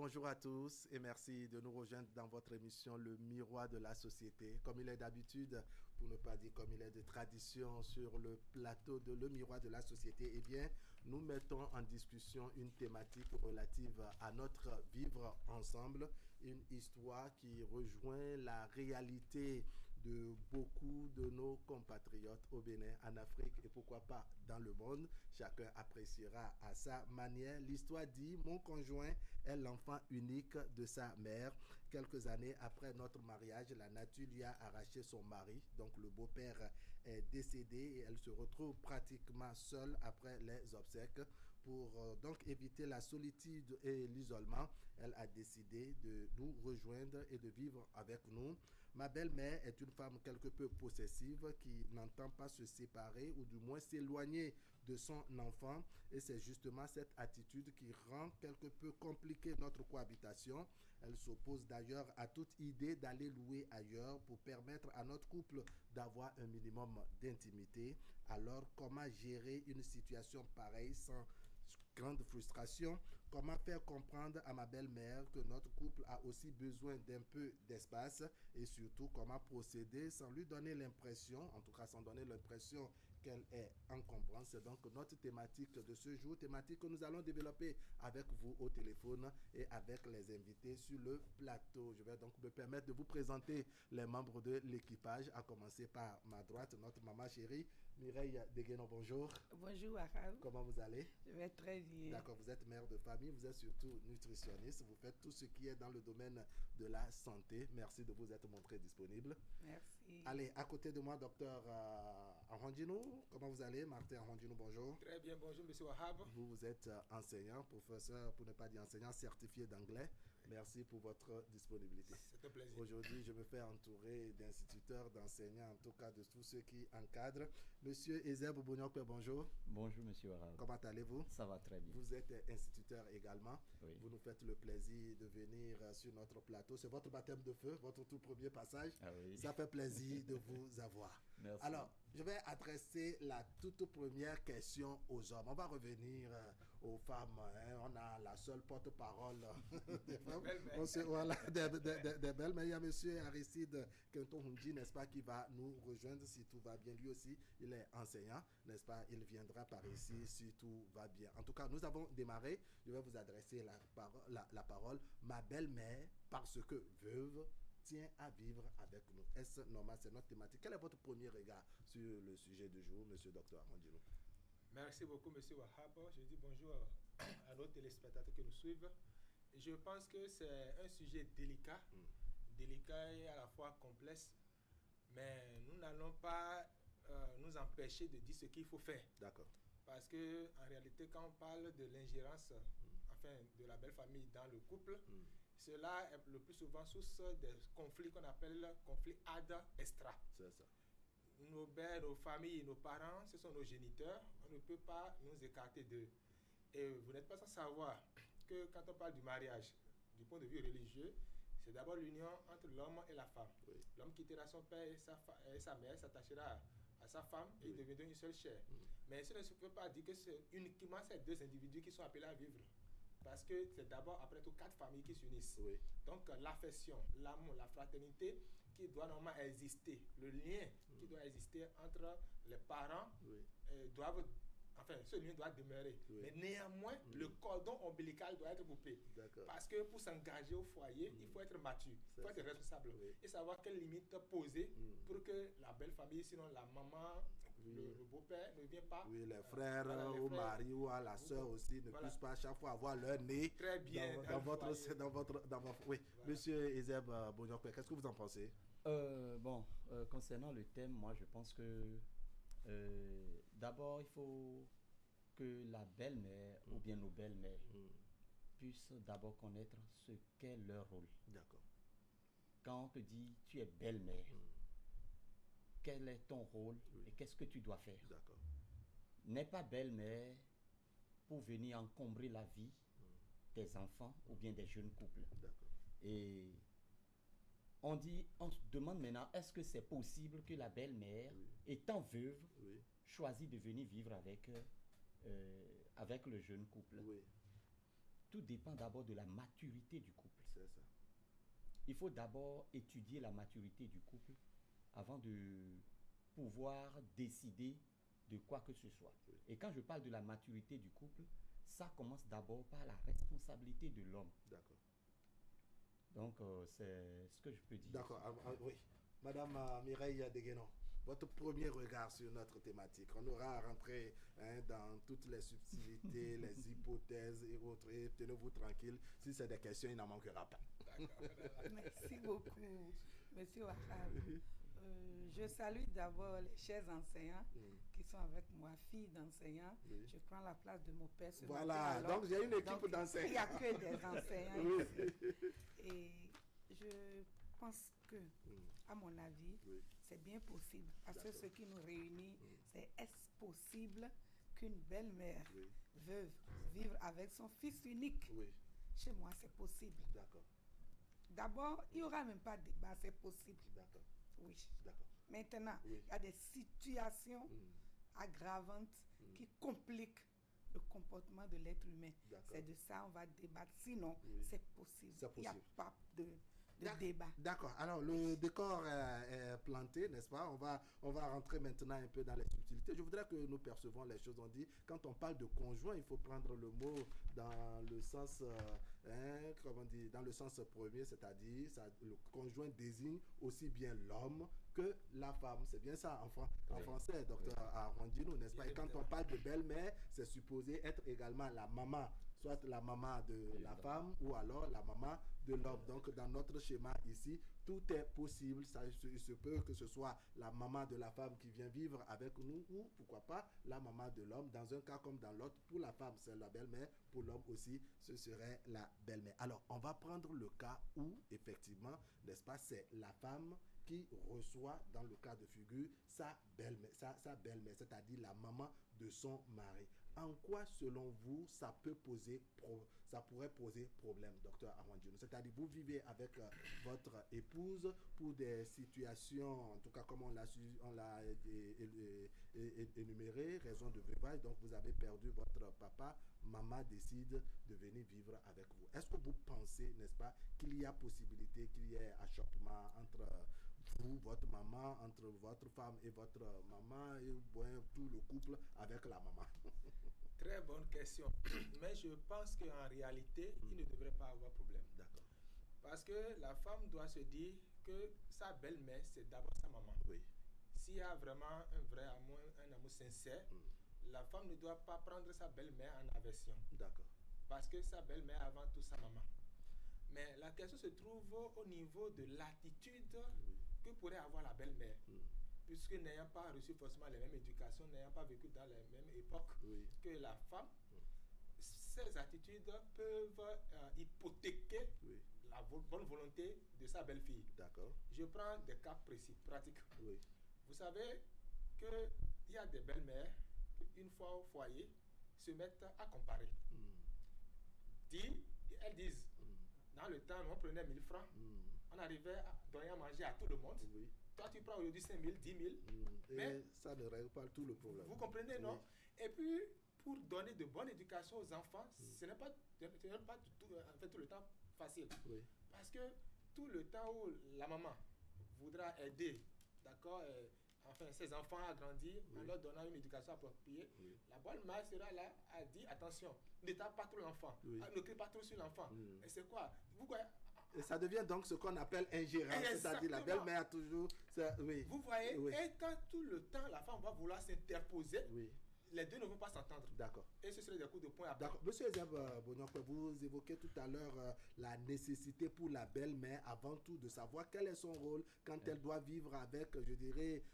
Bonjour à tous et merci de nous rejoindre dans votre émission Le Miroir de la Société. Comme il est d'habitude, pour ne pas dire comme il est de tradition sur le plateau de Le Miroir de la Société, eh bien, nous mettons en discussion une thématique relative à notre vivre ensemble, une histoire qui rejoint la réalité de beaucoup de nos compatriotes au Bénin, en Afrique et pourquoi pas dans le monde. Chacun appréciera à sa manière. L'histoire dit, mon conjoint est l'enfant unique de sa mère. Quelques années après notre mariage, la nature lui a arraché son mari. Donc le beau-père est décédé et elle se retrouve pratiquement seule après les obsèques. Pour donc éviter la solitude et l'isolement, elle a décidé de nous rejoindre et de vivre avec nous. Ma belle-mère est une femme quelque peu possessive qui n'entend pas se séparer ou du moins s'éloigner de son enfant. Et c'est justement cette attitude qui rend quelque peu compliquée notre cohabitation. Elle s'oppose d'ailleurs à toute idée d'aller louer ailleurs pour permettre à notre couple d'avoir un minimum d'intimité. Alors, comment gérer une situation pareille sans grande frustration? Comment faire comprendre à ma belle-mère que notre couple a aussi besoin d'un peu d'espace et surtout comment procéder sans lui donner l'impression, en tout cas sans donner l'impression qu'elle est encombrante. C'est donc notre thématique de ce jour, thématique que nous allons développer avec vous au téléphone et avec les invités sur le plateau. Je vais donc me permettre de vous présenter les membres de l'équipage, à commencer par ma droite, notre maman chérie, Mireille Degueno, bonjour. Bonjour Aram. Comment vous allez? Je vais très bien. D'accord, vous êtes mère de famille, vous êtes surtout nutritionniste, vous faites tout ce qui est dans le domaine de la santé. Merci de vous être montré disponible. Merci. Allez, à côté de moi, docteur Arondino, comment vous allez? Martin Arondino, bonjour. Très bien, bonjour monsieur Wahab. Vous êtes enseignant, professeur, pour ne pas dire enseignant certifié d'anglais. Merci pour votre disponibilité. C'est un plaisir. Aujourd'hui, je me fais entourer d'instituteurs, d'enseignants, en tout cas de tous ceux qui encadrent. Monsieur Ezeb Bouniokpe, bonjour. Bonjour monsieur Wahab. Comment allez-vous? Ça va très bien. Vous êtes instituteur également. Oui. Vous nous faites le plaisir de venir sur notre plateau. C'est votre baptême de feu, votre tout premier passage. Ah oui. Ça fait plaisir de vous avoir. Merci. Alors, je vais adresser la toute première question aux hommes. On va revenir aux femmes. Hein. On a la seule porte-parole des femmes. Voilà, des belles. Mais il y a monsieur Aristide Kenton-Hundi, n'est-ce pas, qui va nous rejoindre si tout va bien. Lui aussi, il est enseignant, n'est-ce pas? Il viendra par ici si tout va bien. En tout cas, nous avons démarré. Je vais vous adresser la parole. Ma belle-mère, parce que veuve, tient à vivre avec nous. Est-ce normal? C'est notre thématique. Quel est votre premier regard sur le sujet du jour, monsieur Dr Arondino? Merci beaucoup, monsieur Wahab. Je dis bonjour à nos téléspectateurs qui nous suivent. Je pense que c'est un sujet délicat, délicat et à la fois complexe, mais nous n'allons pas nous empêcher de dire ce qu'il faut faire. D'accord. Parce que en réalité, quand on parle de l'ingérence, enfin de la belle famille dans le couple, cela est le plus souvent source des conflits qu'on appelle conflits ad extra. C'est ça. Nos pères, nos familles, nos parents, ce sont nos géniteurs. On ne peut pas nous écarter d'eux. Et vous n'êtes pas sans savoir que quand on parle du mariage, du point de vue religieux, c'est d'abord l'union entre l'homme et la femme. Oui. L'homme quittera son père et sa mère, s'attachera à sa femme et ils deviendront une seule chair. Mais cela ne peut pas dire que c'est uniquement ces deux individus qui sont appelés à vivre. Parce que c'est d'abord, après tout, 4 familles qui s'unissent. Oui. Donc, l'affection, l'amour, la fraternité qui doit normalement exister, le lien qui doit exister entre les parents doivent... Enfin, ce lien doit demeurer. Oui. Mais néanmoins, le cordon ombilical doit être coupé. D'accord. Parce que pour s'engager au foyer, il faut être mature, il faut être responsable. Oui. Et savoir quelles limites poser pour que la belle famille, sinon la maman, le beau-père ne vient pas. Oui, les frères, voilà, les au frères, mari ou à la sœur aussi ne puissent pas à chaque fois avoir leur nez très bien dans votre... Oui, Voilà. monsieur Ezeb Bouniokpe, qu'est-ce que vous en pensez? Concernant le thème, moi je pense que d'abord il faut que la belle-mère ou bien nos belles-mères puissent d'abord connaître ce qu'est leur rôle. D'accord. Quand on te dit tu es belle-mère, quel est ton rôle et qu'est-ce que tu dois faire? D'accord. N'est pas belle-mère pour venir encombrer la vie des enfants ou bien des jeunes couples. D'accord. Et on se demande maintenant, est-ce que c'est possible que la belle-mère, étant veuve, choisit de venir vivre avec le jeune couple? Oui. tout dépend d'abord de la maturité du couple. C'est ça. Il faut d'abord étudier la maturité du couple avant de pouvoir décider de quoi que ce soit. Oui. Et quand je parle de la maturité du couple, ça commence d'abord par la responsabilité de l'homme. D'accord. Donc, c'est ce que je peux dire. D'accord, oui. Madame Mireille Deguenon, votre premier regard sur notre thématique. On aura à rentrer dans toutes les subtilités, les hypothèses et autres. Et tenez-vous tranquille, si c'est des questions, il n'en manquera pas. Merci beaucoup, Monsieur Wahab. Je salue d'abord les chers enseignants qui sont avec moi, filles d'enseignants. Oui. Je prends la place de mon père. ce Voilà, matin, alors. donc j'ai une équipe Donc, d'enseignants. il n'y a que des enseignants Oui. ici. Et je pense que, à mon avis, Oui. c'est bien possible. Parce que D'accord. ce qui nous réunit, c'est est-ce possible qu'une belle-mère Oui. veuve vivre avec son fils unique? Oui, Chez moi, c'est possible. d'accord, D'abord, il n'y aura même pas de débat, c'est possible. d'accord, Oui. d'accord. Maintenant, Oui. il y a des situations aggravantes qui compliquent le comportement de l'être humain. D'accord. C'est de ça on va débattre. Sinon, Oui. c'est possible. C'est Il n'y a possible. pas de D'ac- débat. D'accord. Alors, le décor est planté, n'est-ce pas? On va rentrer maintenant un peu dans les subtilités. Je voudrais que nous percevons les choses. On dit, quand on parle de conjoint, il faut prendre le mot dans le sens, comment dire, dans le sens premier, c'est-à-dire, le conjoint désigne aussi bien l'homme que la femme. C'est bien ça en Oui. français, docteur Arondino, n'est-ce pas? Et quand on parle de belle-mère, c'est supposé être également la maman, soit la maman de la femme ou alors la maman de l'homme. Donc, dans notre schéma ici, tout est possible. Il se peut que ce soit la maman de la femme qui vient vivre avec nous ou, pourquoi pas, la maman de l'homme. Dans un cas comme dans l'autre, pour la femme, c'est la belle-mère. Pour l'homme aussi, ce serait la belle-mère. Alors, on va prendre le cas où, effectivement, n'est-ce pas, c'est la femme qui reçoit, dans le cas de figure, sa belle-mère, sa belle-mère, c'est-à-dire la maman de son mari. En quoi, selon vous, ça pourrait poser problème, docteur Armandino? C'est-à-dire, vous vivez avec votre épouse pour des situations, en tout cas comme on l'a énuméré, raison de veuvage, donc vous avez perdu votre papa, maman décide de venir vivre avec vous. Est-ce que vous pensez, n'est-ce pas, qu'il y a possibilité qu'il y ait achoppement entre vous, votre maman, entre votre femme et votre maman, et bien, tout le couple avec la maman? Très bonne question. Mais je pense qu'en réalité, il ne devrait pas avoir problème. D'accord. Parce que la femme doit se dire que sa belle-mère, c'est d'abord sa maman. Oui. S'il y a vraiment un vrai amour, un amour sincère, la femme ne doit pas prendre sa belle-mère en aversion. D'accord. Parce que sa belle-mère avant tout sa maman. Mais la question se trouve au niveau de l'attitude que pourrait avoir la belle-mère. Puisque n'ayant pas reçu forcément les mêmes éducations, n'ayant pas vécu dans les mêmes époques que la femme, ces attitudes peuvent hypothéquer la bonne volonté de sa belle-fille. D'accord. Je prends des cas précis, pratiques. Oui. Vous savez qu'il y a des belles-mères qui, une fois au foyer, se mettent à comparer. Elles disent, dans le temps, on prenait 1000 francs, on arrivait à donner à manger à tout le monde. Oui. Toi, tu prends aujourd'hui 5 000, 10 000. Mais et ça ne règle pas tout le problème. vous comprenez, non? Oui. Et puis, pour donner de bonnes éducations aux enfants, ce n'est pas tout le temps facile. Oui. Parce que tout le temps où la maman voudra aider, d'accord, enfin, ses enfants à grandir en leur donnant une éducation appropriée, la bonne mère sera là à dire attention, ne tape pas trop l'enfant, ne crie pas trop sur l'enfant. Et c'est quoi? Vous voyez? Et ça devient donc ce qu'on appelle ingérence, c'est-à-dire la belle-mère a toujours... oui. Vous voyez, Oui. et quand tout le temps la femme va vouloir s'interposer, Oui. les deux ne vont pas s'entendre. D'accord. Et ce serait des coups de poing après. D'accord. Monsieur Ezeb Bonyokwe, vous évoquez tout à l'heure la nécessité pour la belle-mère, avant tout, de savoir quel est son rôle quand elle doit vivre avec, je dirais,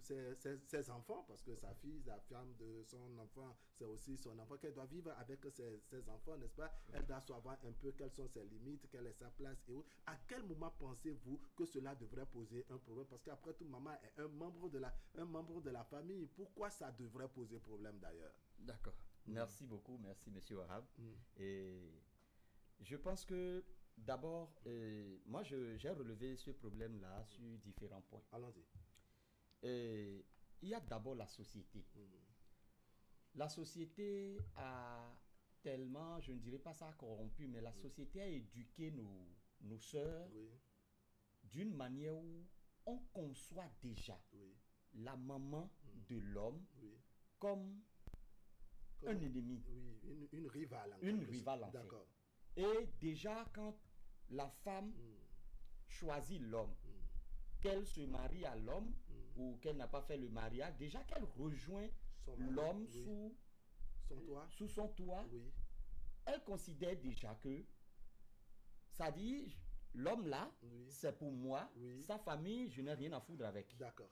ses enfants, parce que sa fille, la femme de son enfant, c'est aussi son enfant, qu'elle doit vivre avec ses enfants, n'est-ce pas? Elle doit savoir un peu quelles sont ses limites, quelle est sa place et autres. À quel moment pensez-vous que cela devrait poser un problème? Parce qu'après tout, maman est un membre de la famille. Pourquoi ça devrait poser problème d'ailleurs? D'accord. Merci beaucoup. Merci, monsieur Wahab. Et je pense que d'abord, moi, j'ai relevé ce problème-là sur différents points. Allons-y. Il y a d'abord la société. La société a tellement, je ne dirais pas ça corrompu, mais la société a éduqué nos sœurs Oui, d'une manière où on conçoit déjà oui, la maman de l'homme oui. comme un ennemi, Oui, une rivale. une quelque rivale sorte. en fait. D'accord. Et déjà, quand la femme choisit l'homme, qu'elle se marie à l'homme ou qu'elle n'a pas fait le mariage, déjà qu'elle rejoint Son mari, l'homme oui. Son toit. sous son toit, Oui, elle considère déjà que, ça dit, l'homme là, oui. c'est pour moi, Oui. sa famille, je n'ai rien à foutre avec. D'accord.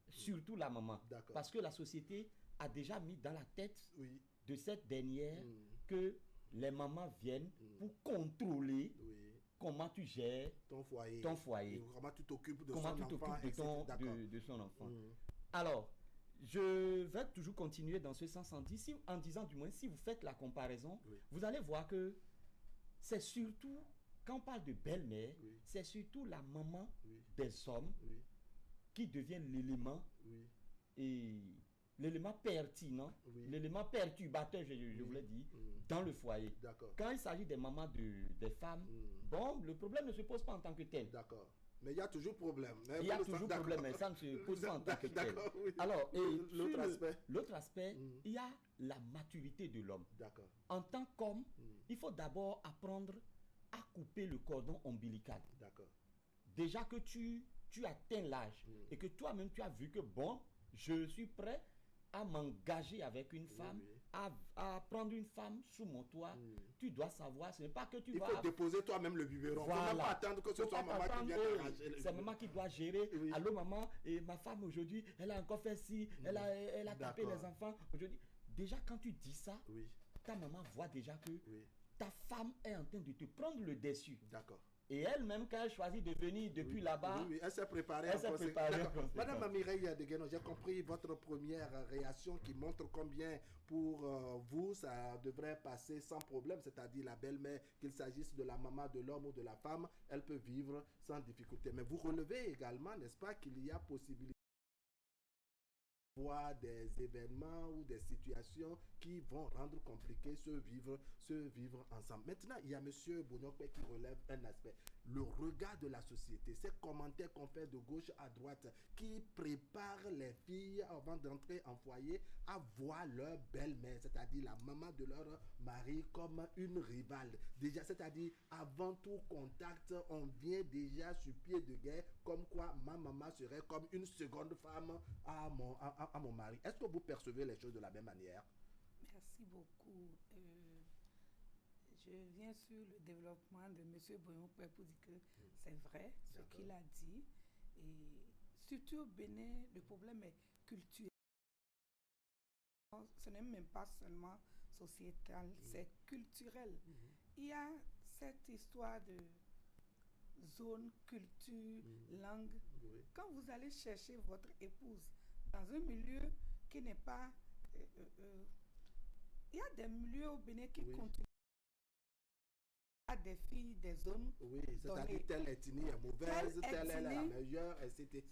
Surtout la maman. D'accord. Parce que la société a déjà mis dans la tête Oui. de cette dernière que les mamans viennent pour contrôler Oui. comment tu gères Ton foyer. ton foyer. Et comment tu t'occupes de Comment son tu enfant. t'occupes de, etc. D'accord. de son enfant. Mhm. Alors, je vais toujours continuer dans ce sens en disant du moins, si vous faites la comparaison, Oui. vous allez voir que c'est surtout, quand on parle de belle-mère, Oui. c'est surtout la maman Oui. des hommes Oui. qui devient l'élément Oui. et l'élément pertinent, Oui. l'élément perturbateur, je vous l'ai dit, dans le foyer. D'accord. Quand il s'agit des mamans des femmes, bon, le problème ne se pose pas en tant que tel. D'accord. Mais il y a toujours problème. Mais Il y a vous le toujours savez, problème, mais d'accord. ça ne se pose pas en tant que tel. D'accord, oui. Alors, et L'autre sur aspect. l'autre aspect, il y a la maturité de l'homme. D'accord. En tant qu'homme, il faut d'abord apprendre à couper le cordon ombilical. D'accord. Déjà que tu atteins l'âge et que toi-même tu as vu que bon, je suis prêt à m'engager avec une femme, oui. à prendre une femme sous mon toit, tu dois savoir, ce n'est pas que tu Il vas... faut déposer toi-même le biberon. Il ne faut même pas attendre que ce Faut soit pas maman qui t'attendre, vienne t'arracher le c'est biberon. maman qui doit gérer. Oui. Allô maman, et ma femme aujourd'hui, elle a encore fait ci, elle a tapé D'accord. les enfants aujourd'hui. Déjà quand tu dis ça, Oui. ta maman voit déjà que Oui. ta femme est en train de te prendre le dessus. D'accord. Et elle-même, quand elle choisit de venir depuis là-bas, Oui, elle s'est préparée. elle s'est en conséquence. préparée en D'accord. conséquence. Madame Mireille de Guénon, j'ai compris votre première réaction qui montre combien pour vous ça devrait passer sans problème, c'est-à-dire la belle-mère, qu'il s'agisse de la maman de l'homme ou de la femme, elle peut vivre sans difficulté. Mais vous relevez également, n'est-ce pas, qu'il y a possibilité de voir des événements ou des situations qui vont rendre compliqué ce vivre ensemble. Maintenant, il y a M. Bounokwe qui relève un aspect. Le regard de la société, ces commentaires qu'on fait de gauche à droite qui préparent les filles avant d'entrer en foyer à voir leur belle-mère, c'est-à-dire la maman de leur mari comme une rivale. Déjà, c'est-à-dire avant tout contact, on vient déjà sur pied de guerre comme quoi ma maman serait comme une seconde femme à mon mari. Est-ce que vous percevez les choses de la même manière? Merci beaucoup. Je viens sur le développement de M. Boyon pour dire que c'est vrai ce qu'il a dit. Et surtout au Bénin, le problème est culturel. Ce n'est même pas seulement sociétal, c'est culturel. Il y a cette histoire de zone, culture, langue. Quand vous allez chercher votre épouse dans un milieu qui n'est pas... il y a des milieux au Bénin qui continuent à des filles des zones. Oui, c'est-à-dire telle ethnie est mauvaise, telle est la meilleure, etc.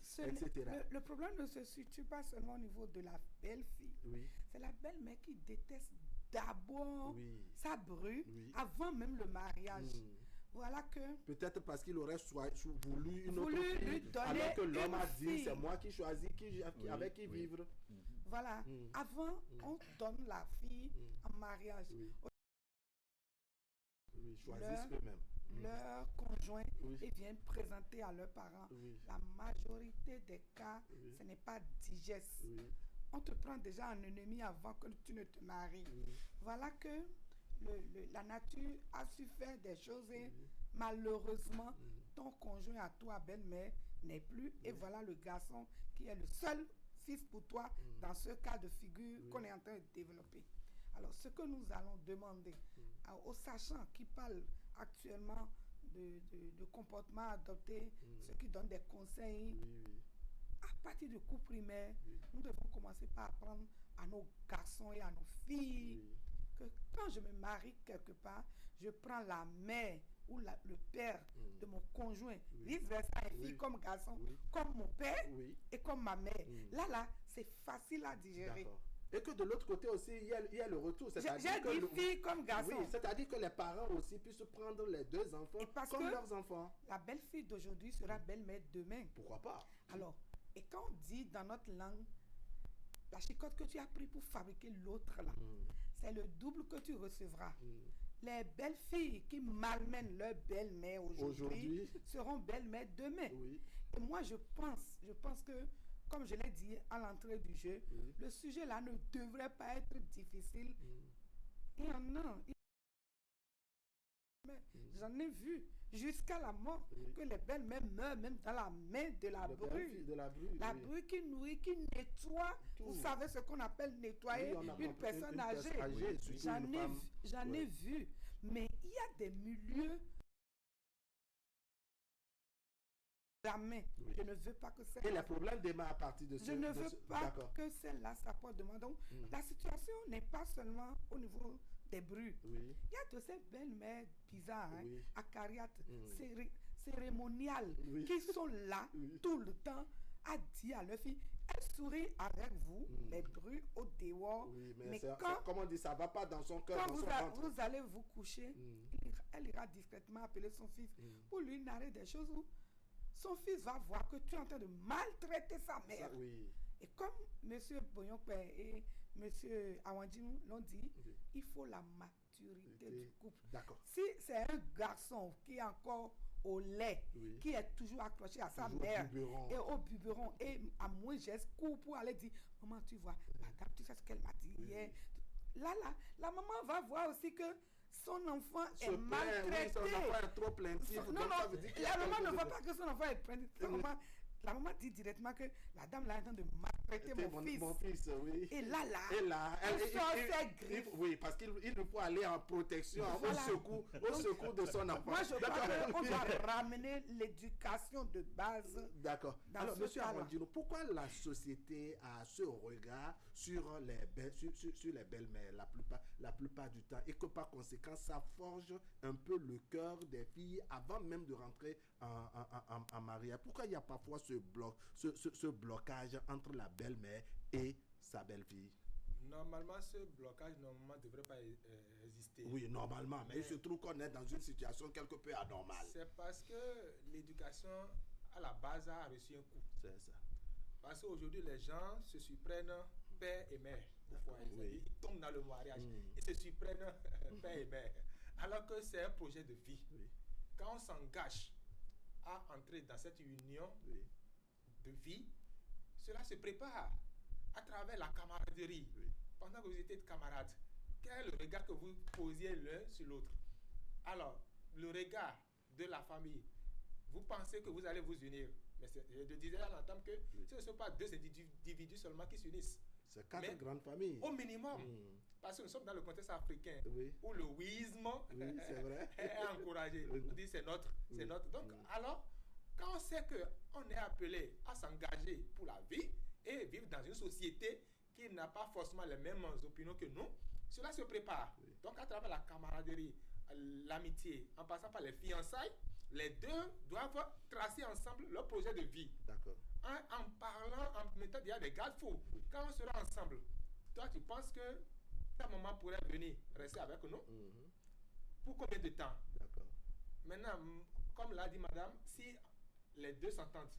Le problème ne se situe pas seulement au niveau de la belle-fille. Oui. C'est la belle-mère qui déteste d'abord sa bru avant même le mariage. Voilà que... Peut-être parce qu'il aurait voulu une autre lui fille, donner alors que l'homme a dit, fille. c'est moi qui choisis avec qui vivre. Voilà. Avant, on donne la fille en mariage. Choisissent eux-mêmes. Leur conjoint et viennent présenter à leurs parents. La majorité des cas, ce n'est pas digeste. On te prend déjà en ennemi avant que tu ne te maries. Voilà que la nature a su faire des choses et malheureusement, ton conjoint à toi, belle-mère, n'est plus. Et voilà le garçon qui est le seul fils pour toi dans ce cas de figure qu'on est en train de développer. Alors, ce que nous allons demander aux sachants qui parlent actuellement de comportements adoptés, ceux qui donnent des conseils, à partir du cours primaire, nous devons commencer par apprendre à nos garçons et à nos filles que quand je me marie quelque part, je prends la mère ou le père de mon conjoint, vice-versa, fille comme garçon, comme mon père et comme ma mère. Là, c'est facile à digérer. Et que de l'autre côté aussi, il y a le retour. J'ai dit fille comme garçon. Oui, c'est-à-dire que les parents aussi puissent prendre les deux enfants comme leurs enfants. La belle-fille d'aujourd'hui sera belle-mère demain. Pourquoi pas? Alors, et quand on dit dans notre langue, la chicotte que tu as pris pour fabriquer l'autre là, c'est le double que tu recevras. Les belles filles qui malmènent leur belle-mère aujourd'hui seront belles-mères demain. Oui. Et moi, je pense que, comme je l'ai dit à l'entrée du jeu, le sujet là ne devrait pas être difficile. Il y en a. J'en ai vu jusqu'à la mort que les belles-mères meurent même dans la main de la bru. La bru qui nourrit, qui nettoie. Tout. Vous savez ce qu'on appelle nettoyer une personne âgée. J'en ai vu. Mais il y a des milieux. Jamais. Je ne veux pas que celle-là. Et les problèmes démarrent à partir de ce. Je ne veux pas que celle-là s'apporte de moi. Donc, la situation n'est pas seulement au niveau des brus. Il y a de ces belles-mères bizarres, acariates, cérémoniales, qui sont là tout le temps à dire à leur fille, elle sourit avec vous, les brus au dehors. Oui, mais quand, comme on dit, ça ne va pas dans son cœur. Quand vous allez vous coucher, elle ira discrètement appeler son fils pour lui narrer des choses où son fils va voir que tu es en train de maltraiter sa mère. Ça, Et comme M. Boyonpe et M. Awandjinou l'ont dit, il faut la maturité du couple. Si c'est un garçon qui est encore au lait, qui est toujours accroché à sa mère et au biberon, et à moi j'ai ce coup pour aller dire, maman, tu vois, madame, tu sais ce qu'elle m'a dit hier. Là, la maman va voir aussi que son enfant est maltraité. Son enfant est trop plaintif. Non, la maman ne voit pas que son enfant est plaintif. La maman dit directement que la dame là est en train de maltraiter mon fils. Mon fils, oui. Et là, elle sort ses griffes. Oui, parce qu'il nous faut aller en protection, au secours de son enfant. Moi, je crois qu'on doit ramener l'éducation de base. D'accord. Alors, monsieur Awandjinou, pourquoi la société a ce regard sur les belles-mères la plupart du temps, et que par conséquent, ça forge un peu le cœur des filles avant même de rentrer en mariage? Pourquoi il y a parfois ce blocage entre la belle-mère et sa belle-fille? Normalement, ce blocage ne devrait pas exister. Oui, normalement, mais il se trouve qu'on est dans une situation quelque peu anormale. C'est parce que l'éducation, à la base, a reçu un coup. C'est ça. Parce qu'aujourd'hui, les gens se surprennent père et mère. Ils tombent dans le mariage. Ils se surprennent père et mère. Alors que c'est un projet de vie. Quand on s'engage à entrer dans cette union de vie, cela se prépare à travers la camaraderie. Pendant que vous étiez camarades, quel est le regard que vous posiez l'un sur l'autre? Alors, le regard de la famille, vous pensez que vous allez vous unir. Mais je disais à l'entame que ce ne sont pas deux individus seulement qui s'unissent. C'est quatre grandes familles. Au minimum. Parce que nous sommes dans le contexte africain où le ouïsme est encouragé. On dit c'est notre. Donc, alors, quand on sait qu'on est appelé à s'engager pour la vie et vivre dans une société qui n'a pas forcément les mêmes opinions que nous, cela se prépare. Donc, à travers la camaraderie, l'amitié, en passant par les fiançailles, les deux doivent tracer ensemble leur projet de vie. D'accord. En parlant, en mettant déjà des garde-fous. Quand on sera ensemble, toi, tu penses que ta maman pourrait venir rester avec nous? Pour combien de temps? D'accord. Maintenant, comme l'a dit madame, si les deux s'entendent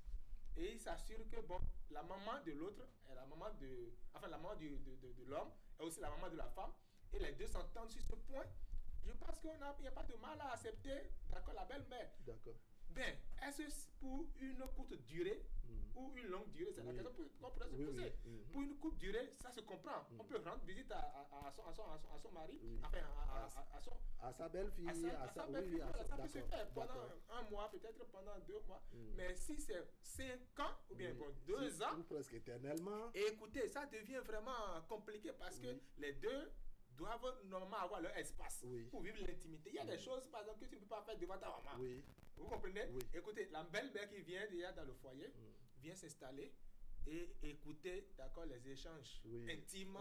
et ils s'assurent que bon, la maman de l'autre est la maman de l'homme et aussi la maman de la femme, et les deux s'entendent sur ce point, je pense qu'il n'y a pas de mal à accepter, d'accord, la belle-mère. D'accord. Ben, est-ce pour une courte durée ou une longue durée? C'est la question qu'on pourrait se poser. Pour une courte durée, ça se comprend. On peut rendre visite à son mari, à sa belle-fille, ça peut se faire pendant un mois, peut-être pendant 2 mois. Mais si c'est 5 ans ou bien 2 ans, ou presque éternellement, écoutez, ça devient vraiment compliqué parce que les deux doivent normalement avoir leur espace pour vivre l'intimité. Il y a des choses, par exemple, que tu ne peux pas faire devant ta maman. Vous comprenez? Écoutez, la belle-mère qui vient déjà dans le foyer, vient s'installer et écouter, d'accord, les échanges intimes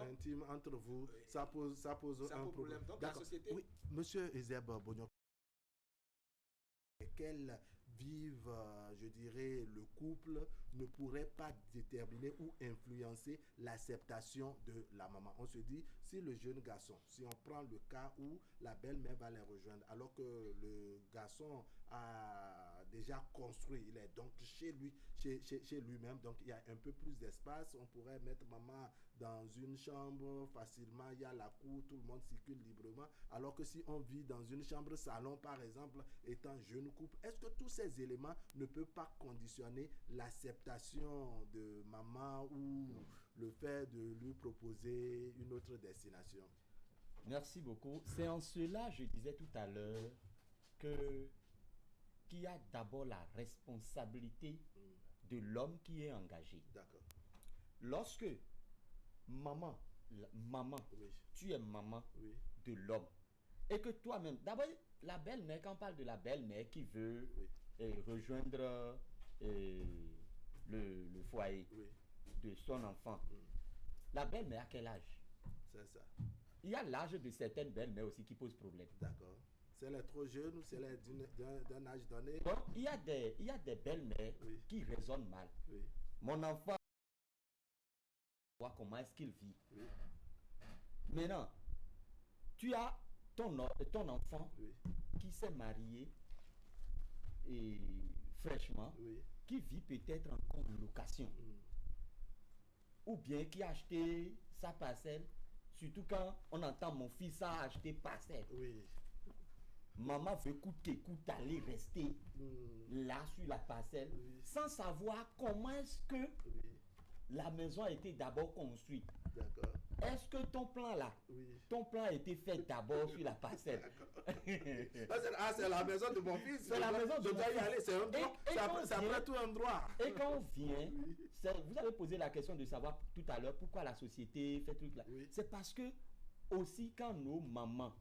entre vous. Ça pose un problème. Donc, la société... Oui, monsieur Ezeb Boignon, quelle vivent, je dirais, le couple ne pourrait pas déterminer ou influencer l'acceptation de la maman. On se dit, si le jeune garçon, si on prend le cas où la belle-mère va les rejoindre, alors que le garçon a déjà construit, il est donc chez lui, chez lui-même, donc il y a un peu plus d'espace, on pourrait mettre maman dans une chambre facilement, il y a la cour, tout le monde circule librement, alors que si on vit dans une chambre salon par exemple, étant jeune couple, est-ce que tous ces éléments ne peuvent pas conditionner l'acceptation de maman ou le fait de lui proposer une autre destination? Merci beaucoup. C'est en cela, je disais tout à l'heure, qu'il y a d'abord la responsabilité de l'homme qui est engagé. D'accord. Lorsque maman, Oui. tu es maman Oui. de l'homme, et que toi-même, d'abord, la belle-mère, quand on parle de la belle-mère qui veut rejoindre le foyer de son enfant, la belle-mère à quel âge? C'est ça. Il y a l'âge de certaines belles-mères aussi qui posent problème. D'accord. Si elle est trop jeune ou si elle est d'un âge donné. Donc, il y a des belles-mères qui raisonnent mal. Oui. Mon enfant, comment est-ce qu'il vit? Oui. Maintenant, tu as ton enfant qui s'est marié et fraîchement, qui vit peut-être en colocation. Ou bien qui a acheté sa parcelle, surtout quand on entend mon fils a acheté parcelle. Oui. Maman veut coûte que coûte aller rester là sur la parcelle sans savoir comment est-ce que la maison a été d'abord construite. D'accord. Est-ce que ton plan là, ton plan a été fait d'abord sur la parcelle? C'est la maison de mon fils. C'est la maison de mon fils. Y aller, c'est un droit. Ça prend tout un droit. Et quand on vient, vous avez posé la question de savoir tout à l'heure pourquoi la société fait truc là. C'est parce que aussi quand nos mamans,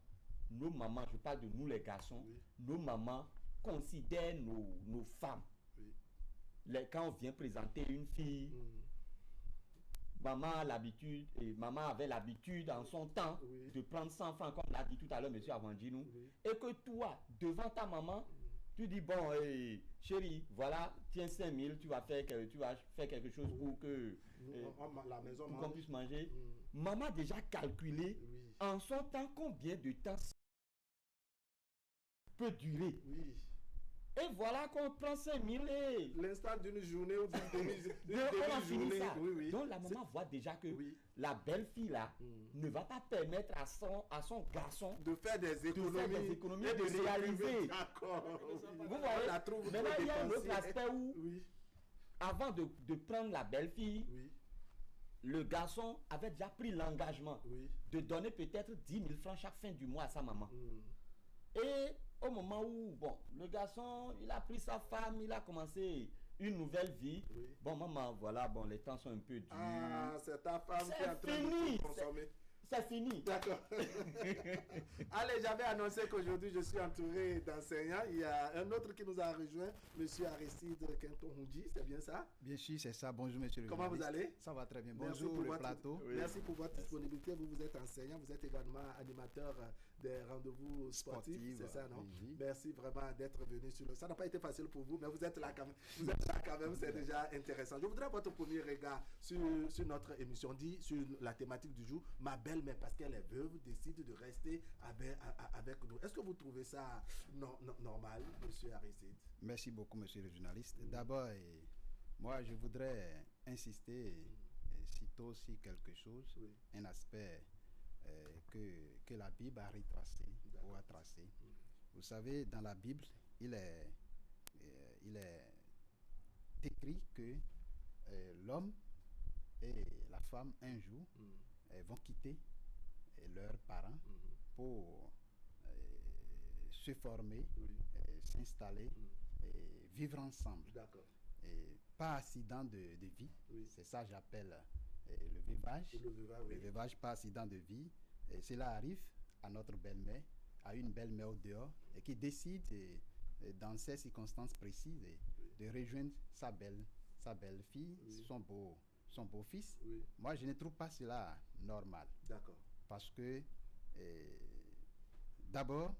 je parle de nous les garçons, nos mamans considèrent nos femmes. Quand on vient présenter une fille, maman avait l'habitude en son temps de prendre 100 francs, comme l'a dit tout à l'heure monsieur Avandinou, et que toi, devant ta maman, tu dis bon, chérie, voilà, tiens 5 000, tu vas faire quelque chose pour que la maison pour qu'on puisse manger. Maman a déjà calculé en son temps combien de temps peut durer. Et voilà qu'on prend 5 000 et l'instant d'une journée ou d'une demi-journée. Donc la maman voit déjà que la belle-fille là ne va pas permettre à son garçon de faire des économies, et de réaliser. D'accord. Vous voyez, maintenant il y a un autre aspect où avant de prendre la belle-fille, le garçon avait déjà pris l'engagement de donner peut-être 10 000 francs chaque fin du mois à sa maman. Et au moment où, le garçon, il a pris sa femme, il a commencé une nouvelle vie. Bon, maman, voilà, les temps sont un peu durs. Ah, c'est ta femme qui est en train de tout consommer. C'est fini. D'accord. Allez, j'avais annoncé qu'aujourd'hui, je suis entouré d'enseignants. Il y a un autre qui nous a rejoint, M. Aristide Kenton-Houdji, c'est bien ça? Bien sûr, c'est ça. Bonjour, monsieur le Comment vous allez? Ça va très bien. Merci bonjour, pour le plateau. Merci pour votre disponibilité. Vous êtes enseignant, vous êtes également animateur des rendez-vous sportifs, c'est ça, non? Oui. Merci vraiment d'être venu sur le... Ça n'a pas été facile pour vous, mais vous êtes là quand même. C'est déjà intéressant. Je voudrais votre premier regard sur notre émission, dit sur la thématique du jour, ma belle-mère, parce qu'elle est veuve, décide de rester avec nous. Est-ce que vous trouvez ça normal, monsieur Aristide? Merci beaucoup, monsieur le journaliste. D'abord, moi, je voudrais insister et citer aussi quelque chose, un aspect que la Bible a retracé ou a tracé. Vous savez, dans la Bible, il est écrit que l'homme et la femme, un jour, vont quitter leurs parents pour se former, s'installer et vivre ensemble. D'accord. Et pas accident de vie. C'est ça que j'appelle le veuvage. Le veuvage, pas accident de vie. Et cela arrive à notre belle-mère, à une belle-mère au dehors, et qui décide, dans ces circonstances précises, de rejoindre sa belle-fille, son beau-fils. Moi, je ne trouve pas cela normal. D'accord. Parce que, d'abord,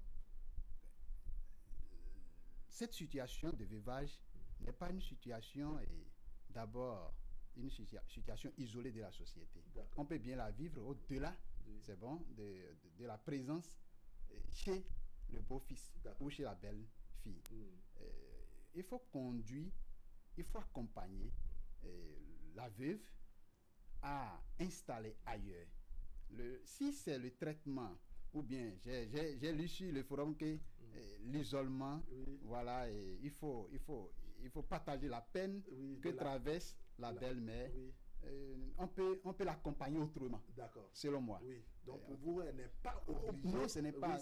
cette situation de veuvage n'est pas une situation, d'abord, une situation isolée de la société. On peut bien la vivre au-delà, c'est bon, de la présence chez le beau-fils ou chez la belle-fille. Il faut conduire, il faut accompagner la veuve à installer ailleurs. Si c'est le traitement, ou bien j'ai lu sur le forum que l'isolement, voilà, et il faut partager la peine que traverse la belle-mère. On peut l'accompagner autrement. D'accord. Selon moi. Oui. Donc pour vous, elle n'est pas obligée. Non, ce n'est pas.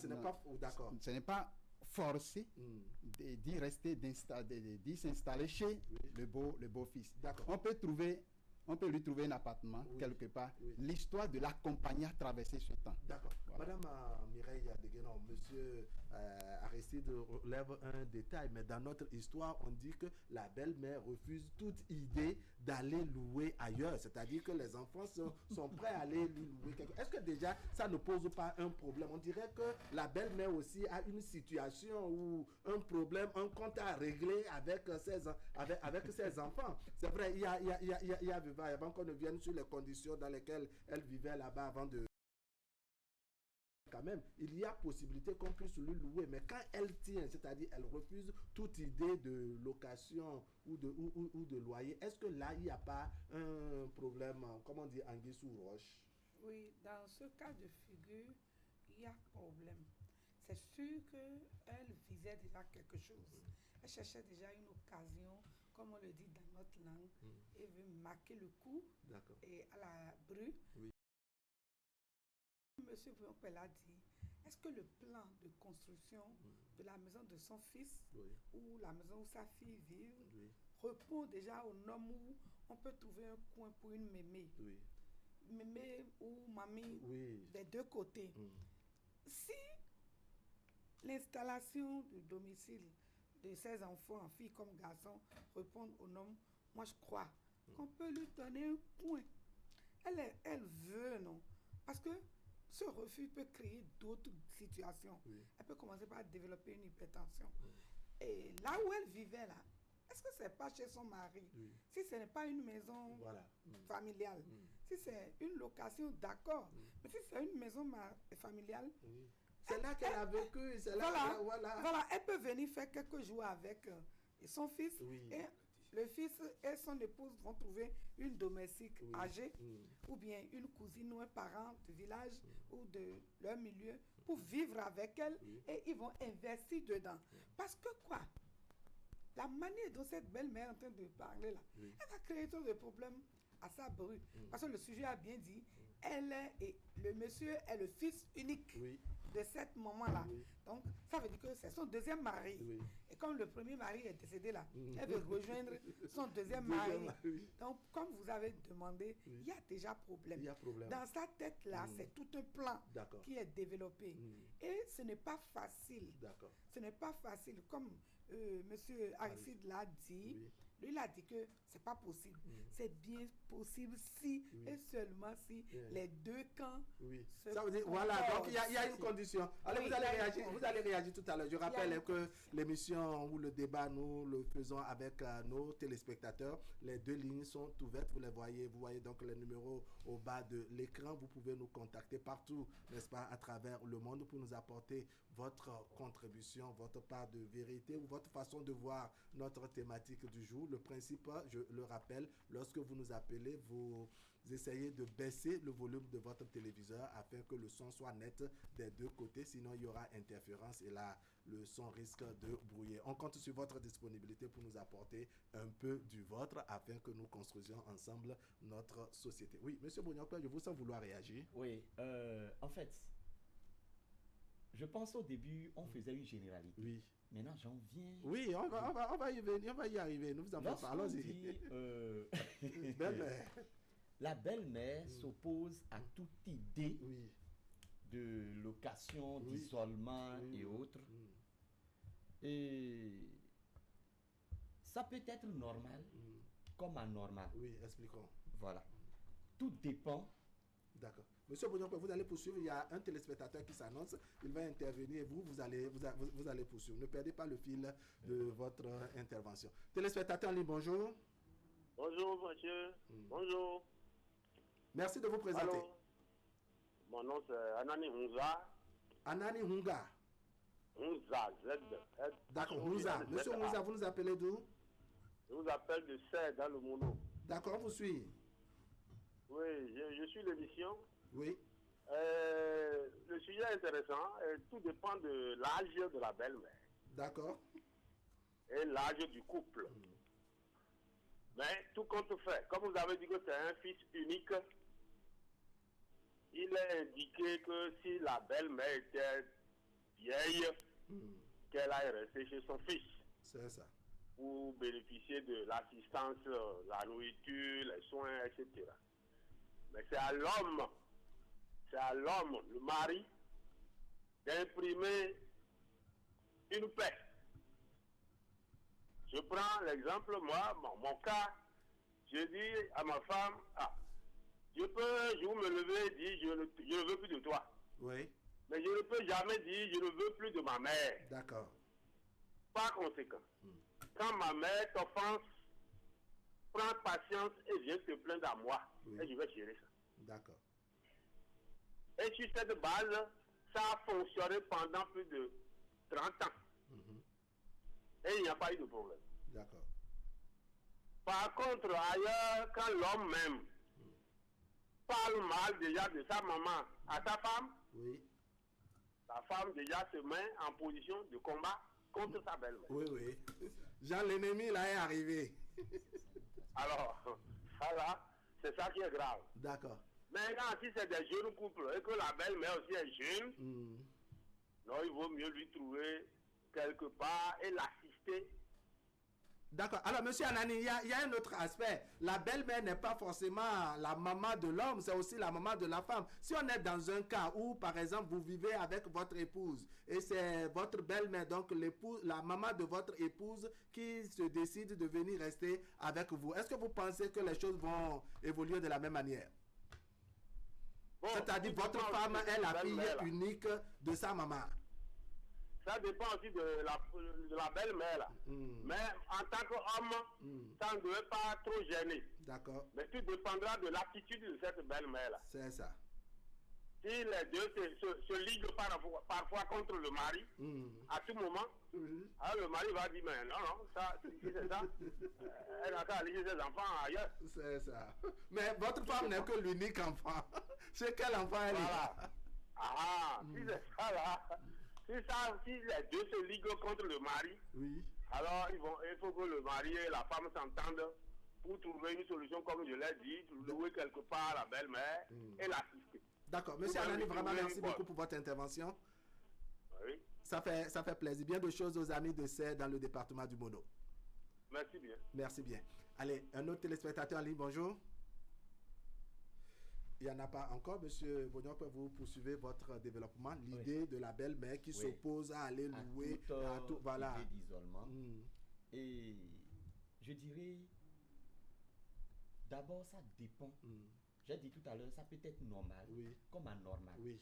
D'accord. Ce n'est pas forcé d'y rester, d'y s'installer chez le beau-fils. D'accord. On peut lui trouver un appartement quelque part. L'histoire de l'accompagner à traverser ce temps. D'accord. Voilà. Madame Mireille Adeguenon, monsieur Aristide relève un détail, mais dans notre histoire, on dit que la belle-mère refuse toute idée d'aller louer ailleurs. C'est-à-dire que les enfants sont prêts à aller lui louer quelque chose. Est-ce que déjà, ça ne pose pas un problème? On dirait que la belle-mère aussi a une situation ou un problème, un compte à régler avec ses enfants. C'est vrai, il y a avant qu'on ne vienne sur les conditions dans lesquelles elle vivait là-bas avant de... Quand même, il y a possibilité qu'on puisse lui louer, mais quand elle tient, c'est-à-dire elle refuse toute idée de location ou de loyer, est-ce que là, il n'y a pas un problème, comment on dit, anguille sous roche? Oui, dans ce cas de figure, il y a problème. C'est sûr qu'elle visait déjà quelque chose. Elle cherchait déjà une occasion, comme on le dit dans notre langue, et veut marquer le coup et à la bru. Oui. Monsieur Bouyonkpel a dit, est-ce que le plan de construction de la maison de son fils ou la maison où sa fille vit répond déjà aux normes où on peut trouver un coin pour une mémé? Mémé ou mamie des deux côtés. Si l'installation du domicile de ses enfants, filles comme garçons, répondent aux normes, moi je crois qu'on peut lui donner un coin. Elle veut, non? Parce que ce refus peut créer d'autres situations. Elle peut commencer par développer une hypertension. Et là où elle vivait, là, est-ce que ce n'est pas chez son mari? Si ce n'est pas une maison familiale, si c'est une location, d'accord. Mais si c'est une maison familiale, c'est là qu'elle a vécu. Voilà, elle peut venir faire quelques jours avec son fils. Et le fils et son épouse vont trouver une domestique âgée ou bien une cousine ou un parent du village ou de leur milieu pour vivre avec elle et ils vont investir dedans. Parce que quoi? La manière dont cette belle-mère est en train de parler là, elle va créer trop de problèmes à sa bru. Parce que le sujet a bien dit, le monsieur est le fils unique de cette maman-là. Donc, ça veut dire que c'est son deuxième mari. Et comme le premier mari est décédé là, elle veut rejoindre son deuxième mari. Donc, comme vous avez demandé, il y a déjà problème. Dans sa tête là, c'est tout un plan qui est développé. Et ce n'est pas facile. Ce n'est pas facile. Comme monsieur Aristide l'a dit, lui, il a dit que c'est pas possible. C'est bien possible si et seulement si les deux camps se ça veut dire, voilà, donc il y a une condition. Allez, vous allez réagir tout à l'heure. Je rappelle que l'émission ou le débat, nous le faisons avec nos téléspectateurs. Les deux lignes sont ouvertes, vous les voyez. Vous voyez donc les numéros au bas de l'écran. Vous pouvez nous contacter partout, n'est-ce pas, à travers le monde pour nous apporter votre contribution, votre part de vérité ou votre façon de voir notre thématique du jour. Le principe, je le rappelle, lorsque vous nous appelez, vous essayez de baisser le volume de votre téléviseur afin que le son soit net des deux côtés, sinon il y aura interférence et là, le son risque de brouiller. On compte sur votre disponibilité pour nous apporter un peu du vôtre afin que nous construisions ensemble notre société. Oui, monsieur Bouyonkpel, je vous sens vouloir réagir. Oui, en fait, je pense au début, on faisait une généralité. Oui. Maintenant, j'en viens. Oui, on va y venir, on va y arriver. Nous vous en parlons-y. Belle-mère. La belle-mère s'oppose à toute idée de location, d'isolement et autres. Et ça peut être normal comme anormal. Oui, expliquons. Voilà. Tout dépend D'accord. Monsieur Bonyokwe, vous allez poursuivre. Il y a un téléspectateur qui s'annonce. Il va intervenir et vous allez poursuivre. Ne perdez pas le fil de votre intervention. Téléspectateur en ligne, bonjour. Bonjour, monsieur. Bonjour. Merci de vous présenter. Allô? Mon nom, c'est Anani Hunza. Anani Hunga. Hunza, Z. D'accord, Hunza. Monsieur Hunza, vous nous appelez d'où? Je vous appelle de Serre dans le Mono. D'accord, on vous suit. Oui, je suis l'émission. Oui. Le sujet est intéressant. Tout dépend de l'âge de la belle-mère. D'accord. Et l'âge du couple. Mais tout compte fait. Comme vous avez dit que c'est un fils unique, il est indiqué que si la belle-mère était vieille, qu'elle aille rester chez son fils. C'est ça. Pour bénéficier de l'assistance, la nourriture, les soins, etc. Mais c'est à l'homme, le mari, d'imprimer une paix. Je prends l'exemple, moi, mon cas, je dis à ma femme, je vous me lever et dire, je ne veux plus de toi. Oui. Mais je ne peux jamais dire, je ne veux plus de ma mère. D'accord. Par conséquent, quand ma mère t'offense, prends patience et viens te plaindre à moi. Oui. Et je vais gérer ça. D'accord. Et sur cette base, ça a fonctionné pendant plus de 30 ans. Et il n'y a pas eu de problème. D'accord. Par contre, ailleurs, quand l'homme même parle mal déjà de sa maman à sa femme, oui. La femme déjà se met en position de combat contre sa belle-mère. Oui, oui. Jean, l'ennemi là est arrivé. Alors, ça là, c'est ça qui est grave. D'accord. Maintenant, si c'est des jeunes couples et que la belle-mère aussi est jeune, non, il vaut mieux lui trouver quelque part et l'assister. D'accord. Alors, monsieur Anani, il y a un autre aspect. La belle-mère n'est pas forcément la maman de l'homme, c'est aussi la maman de la femme. Si on est dans un cas où, par exemple, vous vivez avec votre épouse et c'est votre belle-mère, donc la maman de votre épouse qui se décide de venir rester avec vous, est-ce que vous pensez que les choses vont évoluer de la même manière? Bon, c'est-à-dire votre femme est la fille unique de sa maman. Ça dépend aussi de la belle-mère là. Mais en tant qu'homme, ça ne devait pas trop gêner. D'accord. Mais tout dépendra de l'attitude de cette belle-mère là. C'est ça. Si les deux se liguent parfois contre le mari, à tout moment, alors le mari va dire, mais non, ça, c'est ça. Elle n'a qu'à aller ses enfants ailleurs. C'est ça. Mais votre femme n'est que l'unique enfant. C'est quel enfant elle est? Voilà. Si c'est ça là. Si les deux se liguent contre le mari, alors il faut que le mari et la femme s'entendent pour trouver une solution, comme je l'ai dit, louer quelque part la belle-mère et l'assister. D'accord. Monsieur Anani, vraiment merci beaucoup pour votre intervention. Oui. Ça fait plaisir. Bien de choses aux amis de Serre dans le département du Mono. Merci bien. Merci bien. Allez, un autre téléspectateur en ligne, bonjour. Il n'y en a pas encore, monsieur Bonyokwe, vous poursuivez votre développement. L'idée de la belle-mère qui s'oppose à aller louer à tout. Voilà. D'isolement. Et je dirais, d'abord, ça dépend. J'ai dit tout à l'heure, ça peut être normal comme anormal. Oui.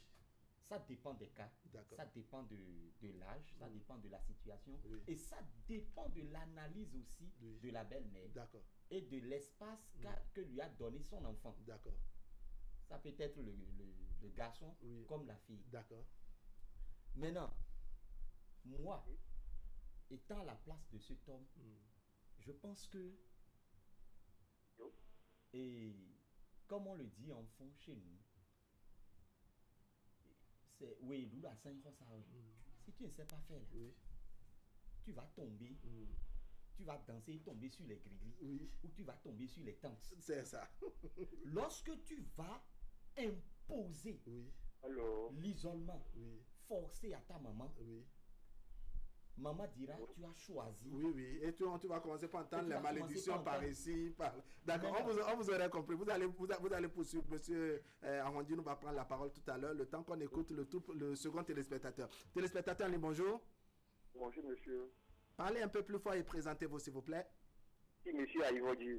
Ça dépend des cas, ça dépend de l'âge, ça dépend de la situation. Et ça dépend de l'analyse aussi de la belle-mère. D'accord. Et de l'espace que lui a donné son enfant. D'accord. Ça peut être le garçon comme la fille. D'accord. Maintenant, moi, étant à la place de cet homme, je pense que, et comme on le dit en fond chez nous, c'est oui, nous la 5 si tu ne sais pas faire, tu vas tomber. Tu vas danser et tomber sur les grilles ou tu vas tomber sur les tentes. C'est ça. Lorsque tu vas imposer l'isolement forcé à ta maman, maman dira tu as choisi. Oui. Et tu vas commencer par entendre les malédictions par ici. D'accord, on vous aurait compris. Vous allez poursuivre. Monsieur Arrondi nous va prendre la parole tout à l'heure, le temps qu'on écoute le second téléspectateur. Téléspectateur, bonjour. Bonjour, monsieur. Parlez un peu plus fort et présentez-vous, s'il vous plaît. Si, monsieur Aïvodi.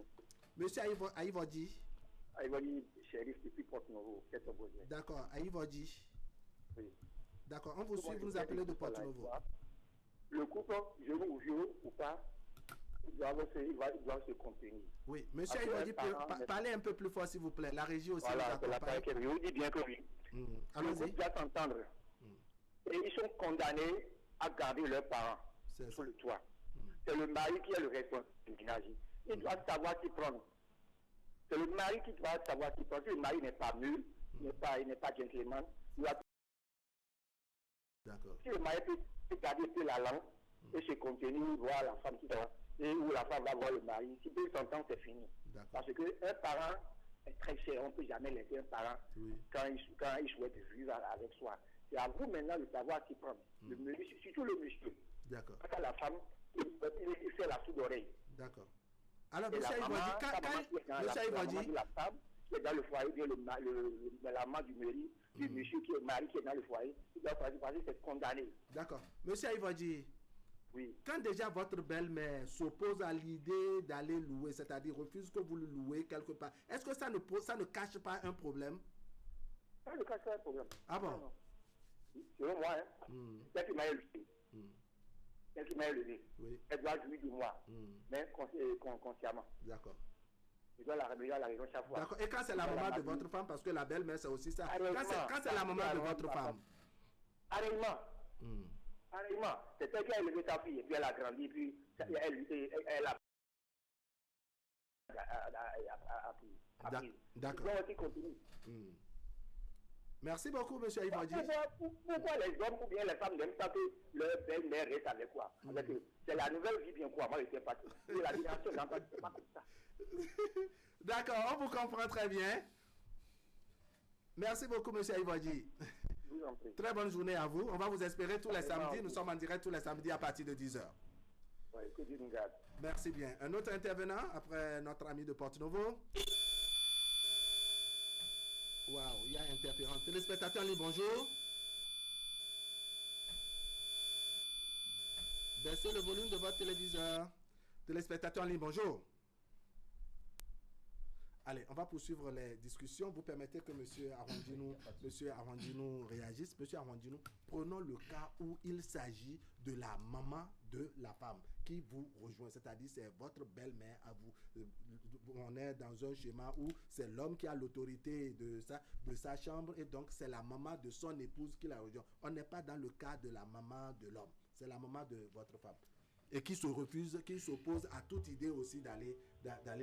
Monsieur Aïvodi. Aïvodi, shérif depuis Porto-Novo, D'accord, Aïvodi. Oui. D'accord, on vous suit, vous nous appelez de Porto-Novo. Le couple, genou ou vieux ou pas, il doit se contenir. Oui, monsieur Aïvodi, parlez un peu plus fort s'il vous plaît. La régie aussi. Voilà, c'est la part que je vous dis bien que oui. Allons-y. Il doit s'entendre. Et ils sont condamnés à garder leurs parents sur le toit. C'est le mari qui est le responsable du ménage. Il doit savoir s'y prendre. C'est le mari qui doit savoir s'y prendre. Si le mari n'est pas mûr, il n'est pas gentleman, il doit... D'accord. Si le mari peut garder la langue et se contenir, voir la femme qui va, et où la femme va voir le mari, si peut s'entendre, c'est fini. Parce qu'un parent est très cher, on ne peut jamais laisser un parent quand il souhaite vivre avec soi. C'est à vous maintenant de savoir s'y prendre. Le monsieur, surtout le monsieur. D'accord. Quand la femme, il fait la soude d'oreille. D'accord. Alors, monsieur Aïvodi, la femme qui est dans le foyer, la maman du mari, du monsieur qui est mari qui est dans le foyer, il doit faire parce que c'est condamné. D'accord. Monsieur Aïvodi, oui. Quand déjà votre belle-mère s'oppose à l'idée d'aller louer, c'est-à-dire refuse que vous le louez quelque part, est-ce que ça ne cache pas un problème? Ça ne cache pas un problème. Ah bon? Non. Selon moi, c'est qui m'a élevé. Elle qui m'a élevé. Oui. Elle doit jouir de moi, mais consciemment. D'accord. Je dois la remettre à la raison chaque fois. D'accord. Et quand c'est la maman de votre femme, parce que la belle-mère, c'est aussi ça. Quand c'est la maman de votre femme. Arrêtement. Arrêtement. C'est elle qui a élevé sa fille, et puis elle a grandi, puis elle a appris. D'accord. Merci beaucoup, monsieur Aïvodi. Pourquoi les hommes ou bien les femmes n'aiment pas que leur belle-mère reste avec quoi? C'est la nouvelle vie bien quoi. Moi, je ne sais pas. La génération n'a pas comme ça. D'accord, on vous comprend très bien. Merci beaucoup, monsieur Aïvodi. Très bonne journée à vous. On va vous espérer tous les samedis. Nous sommes en direct tous les samedis à partir de 10h. Oui, que Dieu nous garde. Merci bien. Un autre intervenant après notre ami de Porto-Novo. Waouh, il y a interférence. Téléspectateur en ligne, bonjour. Baissez le volume de votre téléviseur. Téléspectateur en ligne, bonjour. Allez, on va poursuivre les discussions. Vous permettez que M. Arwandinou réagisse. M. Arwandinou, prenons le cas où il s'agit de la maman de la femme qui vous rejoint, c'est-à-dire c'est votre belle-mère à vous. On est dans un schéma où c'est l'homme qui a l'autorité de sa chambre et donc c'est la maman de son épouse qui la rejoint. On n'est pas dans le cas de la maman de l'homme, c'est la maman de votre femme. Et qui se refuse, qui s'oppose à toute idée aussi d'aller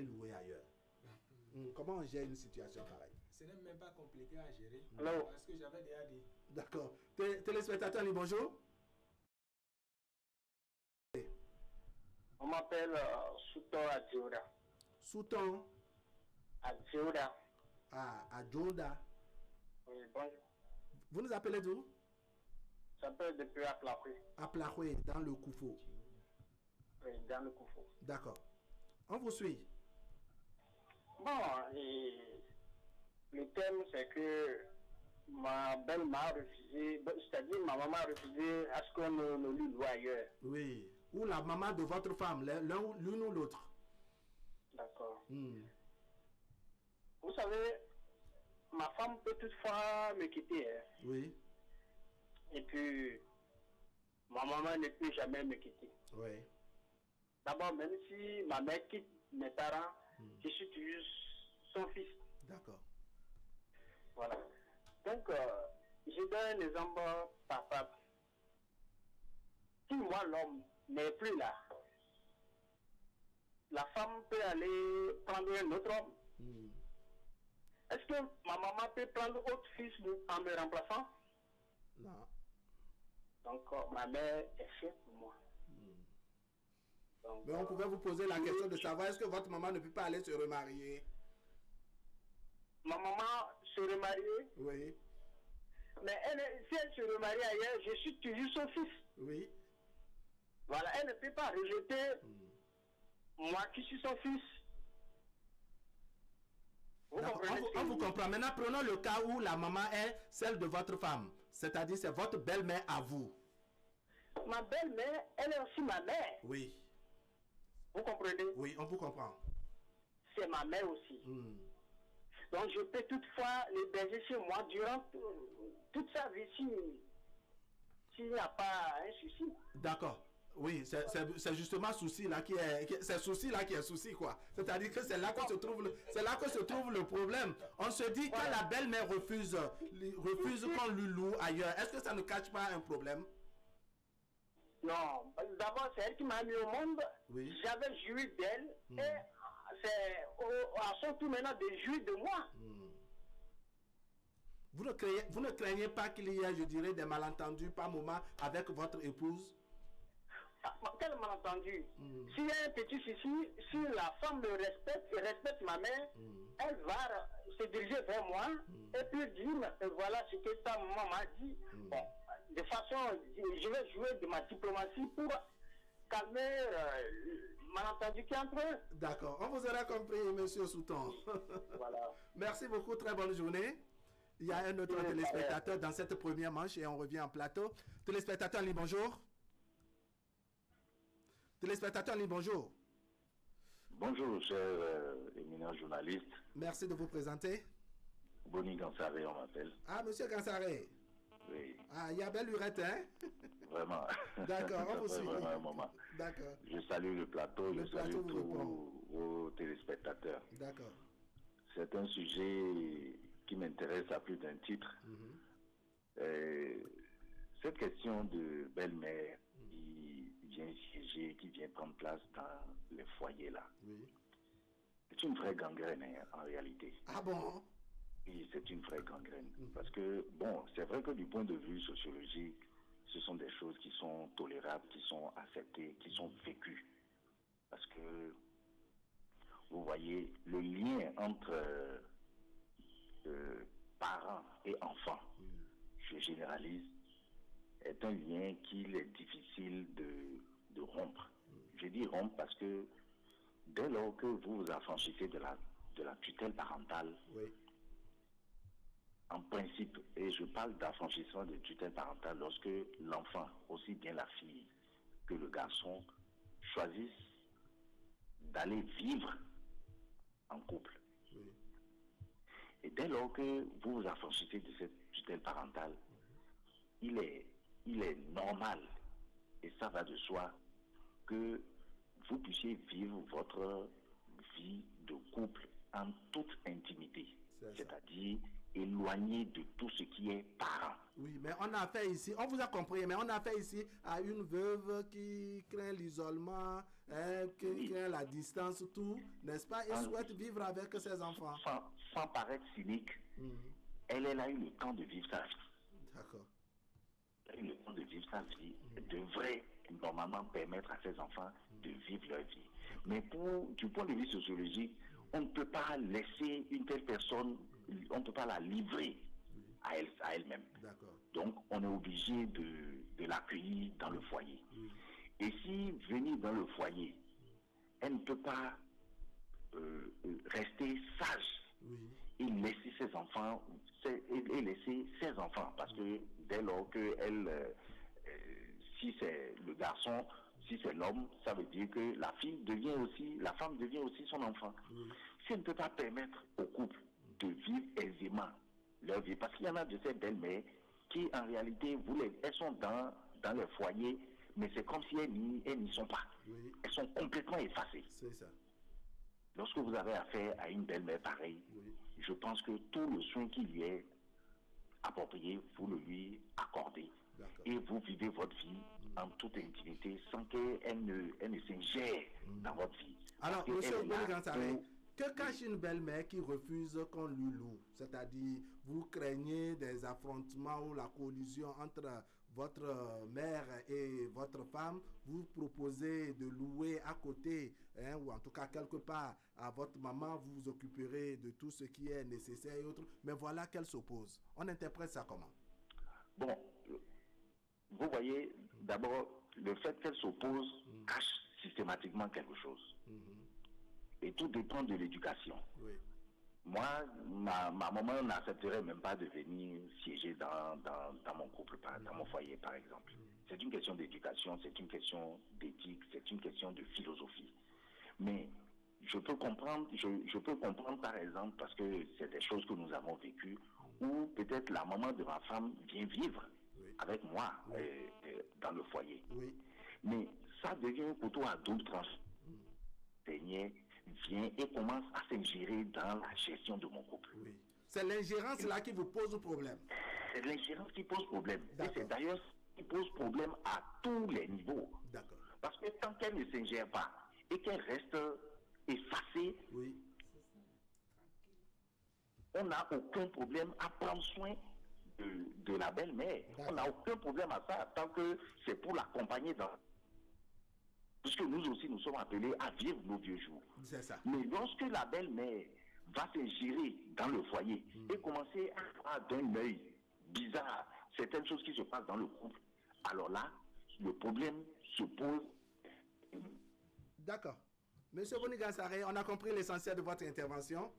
louer ailleurs. Comment on gère une situation pareille? Ce n'est même pas compliqué à gérer. Alors, parce que j'avais déjà dit. D'accord. Téléspectateur, bonjour. On m'appelle Souton Adjoda. Souton Adjoda. Ah, Adjoda. Oui, bonjour. Vous nous appelez d'où? J'appelle depuis Aplahoué. Aplahoué, dans le Koufo. Oui, dans le Koufo. D'accord. On vous suit. Bon, et le thème, c'est que ma belle m'a refusé, c'est-à-dire ma maman a refusé à ce qu'on ne lui loue ailleurs. Oui, ou la maman de votre femme, l'une ou l'autre. D'accord. Vous savez, ma femme peut toutefois me quitter. Hein. Oui. Et puis, ma maman ne peut jamais me quitter. Oui. D'abord, même si ma mère quitte mes parents, je suis toujours son fils. D'accord. Voilà. Donc, je donne un exemple palpable. Si moi, l'homme n'est plus là, la femme peut aller prendre un autre homme. Est-ce que ma maman peut prendre autre fils en me remplaçant? Non. Donc, ma mère est fière pour moi. Donc, mais on pouvait vous poser la question de savoir est-ce que votre maman ne peut pas aller se remarier? Ma maman se remarier? Oui. Mais si elle se remarie ailleurs, je suis toujours son fils. Oui. Voilà, elle ne peut pas rejeter moi qui suis son fils. Vous on vous comprend. Maintenant, prenons le cas où la maman est celle de votre femme. C'est-à-dire, c'est votre belle-mère à vous. Ma belle-mère, elle est aussi ma mère. Oui. Vous comprenez? Oui, on vous comprend. C'est ma mère aussi. Donc je peux toutefois l'héberger chez moi durant toute sa vie s'il n'y a pas un souci. D'accord. Oui, c'est justement souci là qui est souci là qui est souci quoi. C'est-à-dire que c'est là que se trouve le problème. On se dit quand la belle-mère refuse qu'on lui loue ailleurs, est-ce que ça ne cache pas un problème? Non, d'abord c'est elle qui m'a mis au monde. Oui. J'avais joui d'elle et c'est à son tour maintenant de jouir de moi. Vous ne craignez pas qu'il y ait, je dirais, des malentendus par moment avec votre épouse? Quel malentendu? S'il y a un petit souci, si la femme me respecte ma mère, elle va se diriger vers moi et puis dire voilà ce que ta maman m'a dit. Bon, de façon, je vais jouer de ma diplomatie pour calmer malentendu qui est entre eux. D'accord, on vous aura compris, monsieur Souton. Voilà. Merci beaucoup, très bonne journée. Il y a un autre téléspectateur dans cette première manche et on revient en plateau. Téléspectateur en ligne, bonjour. Téléspectateur en ligne, bonjour. Bonjour, cher éminent journaliste. Merci de vous présenter. Boni Gansaré, on m'appelle. Ah, monsieur Gansaré. Oui. Ah, il y a belle lurette, hein? Vraiment. D'accord, on vous suit. Vraiment un moment. D'accord. Je salue le plateau, je salue tous vos téléspectateurs. D'accord. C'est un sujet qui m'intéresse à plus d'un titre. Cette question de belle-mère qui vient siéger, qui vient prendre place dans les foyers là, c'est une vraie gangrène en réalité. Ah bon? Oui, c'est une vraie gangrène. Parce que, bon, c'est vrai que du point de vue sociologique, ce sont des choses qui sont tolérables, qui sont acceptées, qui sont vécues. Parce que, vous voyez, le lien entre parents et enfants, je généralise, est un lien qu'il est difficile de rompre. Je dis rompre parce que dès lors que vous vous affranchissez de la tutelle parentale, en principe, et je parle d'affranchissement de tutelle parentale lorsque l'enfant, aussi bien la fille que le garçon, choisissent d'aller vivre en couple. Et dès lors que vous vous affranchissez de cette tutelle parentale, il est normal, et ça va de soi, que vous puissiez vivre votre vie de couple en toute intimité, c'est-à-dire éloigné de tout ce qui est parent. Oui, mais on a fait ici, on vous a compris, mais on a fait ici à une veuve qui craint l'isolement, qui craint la distance, tout, n'est-ce pas, et souhaite vivre avec ses enfants. Sans paraître cynique, elle a eu le temps de vivre sa vie. D'accord. Elle a eu le temps de vivre sa vie, devrait normalement permettre à ses enfants de vivre leur vie. Mais du point de vue sociologique, on ne peut pas laisser une telle personne, on ne peut pas la livrer à elle-même. Donc, on est obligé de l'accueillir dans le foyer. Et si venir dans le foyer, elle ne peut pas rester sage et laisser ses enfants, parce que dès lors que si c'est le garçon, si c'est l'homme, ça veut dire que la femme devient aussi son enfant. Si elle ne peut pas permettre au couple de vivre aisément leur vie, parce qu'il y en a de ces belles-mères qui, en réalité, elles sont dans les foyers, mais c'est comme si elles n'y sont pas. Elles sont complètement effacées. C'est ça. Lorsque vous avez affaire à une belle-mère pareille, je pense que tout le soin qui lui est approprié, vous le lui accordez. Et vous vivez votre vie en toute intimité sans qu'elle ne s'ingère dans votre vie. Alors, monsieur Boni Gansaré, que cache une belle-mère qui refuse qu'on lui loue? C'est-à-dire, vous craignez des affrontements ou la collision entre votre mère et votre femme, vous proposez de louer à côté, ou en tout cas quelque part à votre maman, vous vous occuperez de tout ce qui est nécessaire et autres, mais voilà qu'elle s'oppose. On interprète ça comment? Bon, vous voyez, d'abord, le fait qu'elle s'oppose cache systématiquement quelque chose. Et tout dépend de l'éducation. Moi, ma maman n'accepterait même pas de venir siéger dans mon couple, dans mon foyer, par exemple. C'est une question d'éducation, c'est une question d'éthique, c'est une question de philosophie. Mais je peux comprendre par exemple, parce que c'est des choses que nous avons vécues, où peut-être la maman de ma femme vient vivre avec moi dans le foyer. Mais ça devient un couteau à double tranchant. Vient et commence à s'ingérer dans la gestion de mon couple. C'est l'ingérence là qui vous pose problème. C'est l'ingérence qui pose problème. Et c'est d'ailleurs ce qui pose problème à tous les niveaux. D'accord. Parce que tant qu'elle ne s'ingère pas et qu'elle reste effacée, on n'a aucun problème à prendre soin de la belle-mère. On n'a aucun problème à ça tant que c'est pour l'accompagner dans... Puisque nous aussi, nous sommes appelés à vivre nos vieux jours. C'est ça. Mais lorsque la belle-mère va s'ingérer dans le foyer et commencer à voir d'un œil bizarre certaines choses qui se passent dans le couple, alors là, le problème se pose. D'accord. Monsieur Bonigansare, on a compris l'essentiel de votre intervention.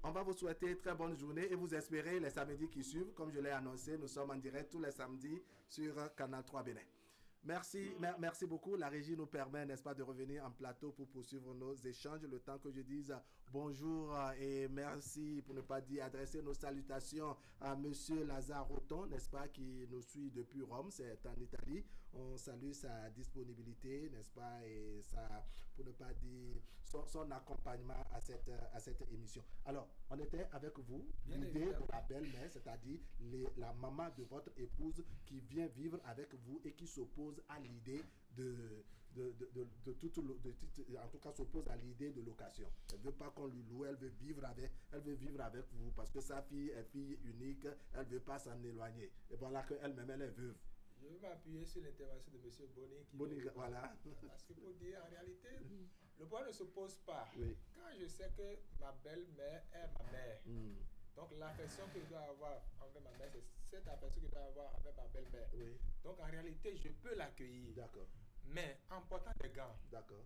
On va vous souhaiter très bonne journée et vous espérer les samedis qui suivent. Comme je l'ai annoncé, nous sommes en direct tous les samedis sur Canal 3 Bénin. Merci beaucoup. La régie nous permet, n'est-ce pas, de revenir en plateau pour poursuivre nos échanges. Le temps que je dise bonjour et merci, pour ne pas dire adresser nos salutations à Monsieur Lazare Roton, n'est-ce pas, qui nous suit depuis Rome, c'est en Italie. On salue sa disponibilité, n'est-ce pas, et pour ne pas dire son accompagnement à cette émission. Alors, on était avec vous, l'idée de la belle-mère, c'est-à-dire la maman de votre épouse qui vient vivre avec vous et qui s'oppose à l'idée en tout cas s'oppose à l'idée de location. Elle veut pas qu'on lui loue, elle veut vivre avec vous parce que sa fille est fille unique, elle veut pas s'en éloigner. Et voilà qu'elle-même elle est veuve. Je vais m'appuyer sur l'intervention de M. Bonny. Voilà. Parce que pour dire, en réalité, le problème ne se pose pas. Oui. Quand je sais que ma belle-mère est ma mère, donc l'affection que je dois avoir envers ma mère, c'est cette affection que je dois avoir envers ma belle-mère. Oui. Donc en réalité, je peux l'accueillir. D'accord. Mais en portant des gants. D'accord.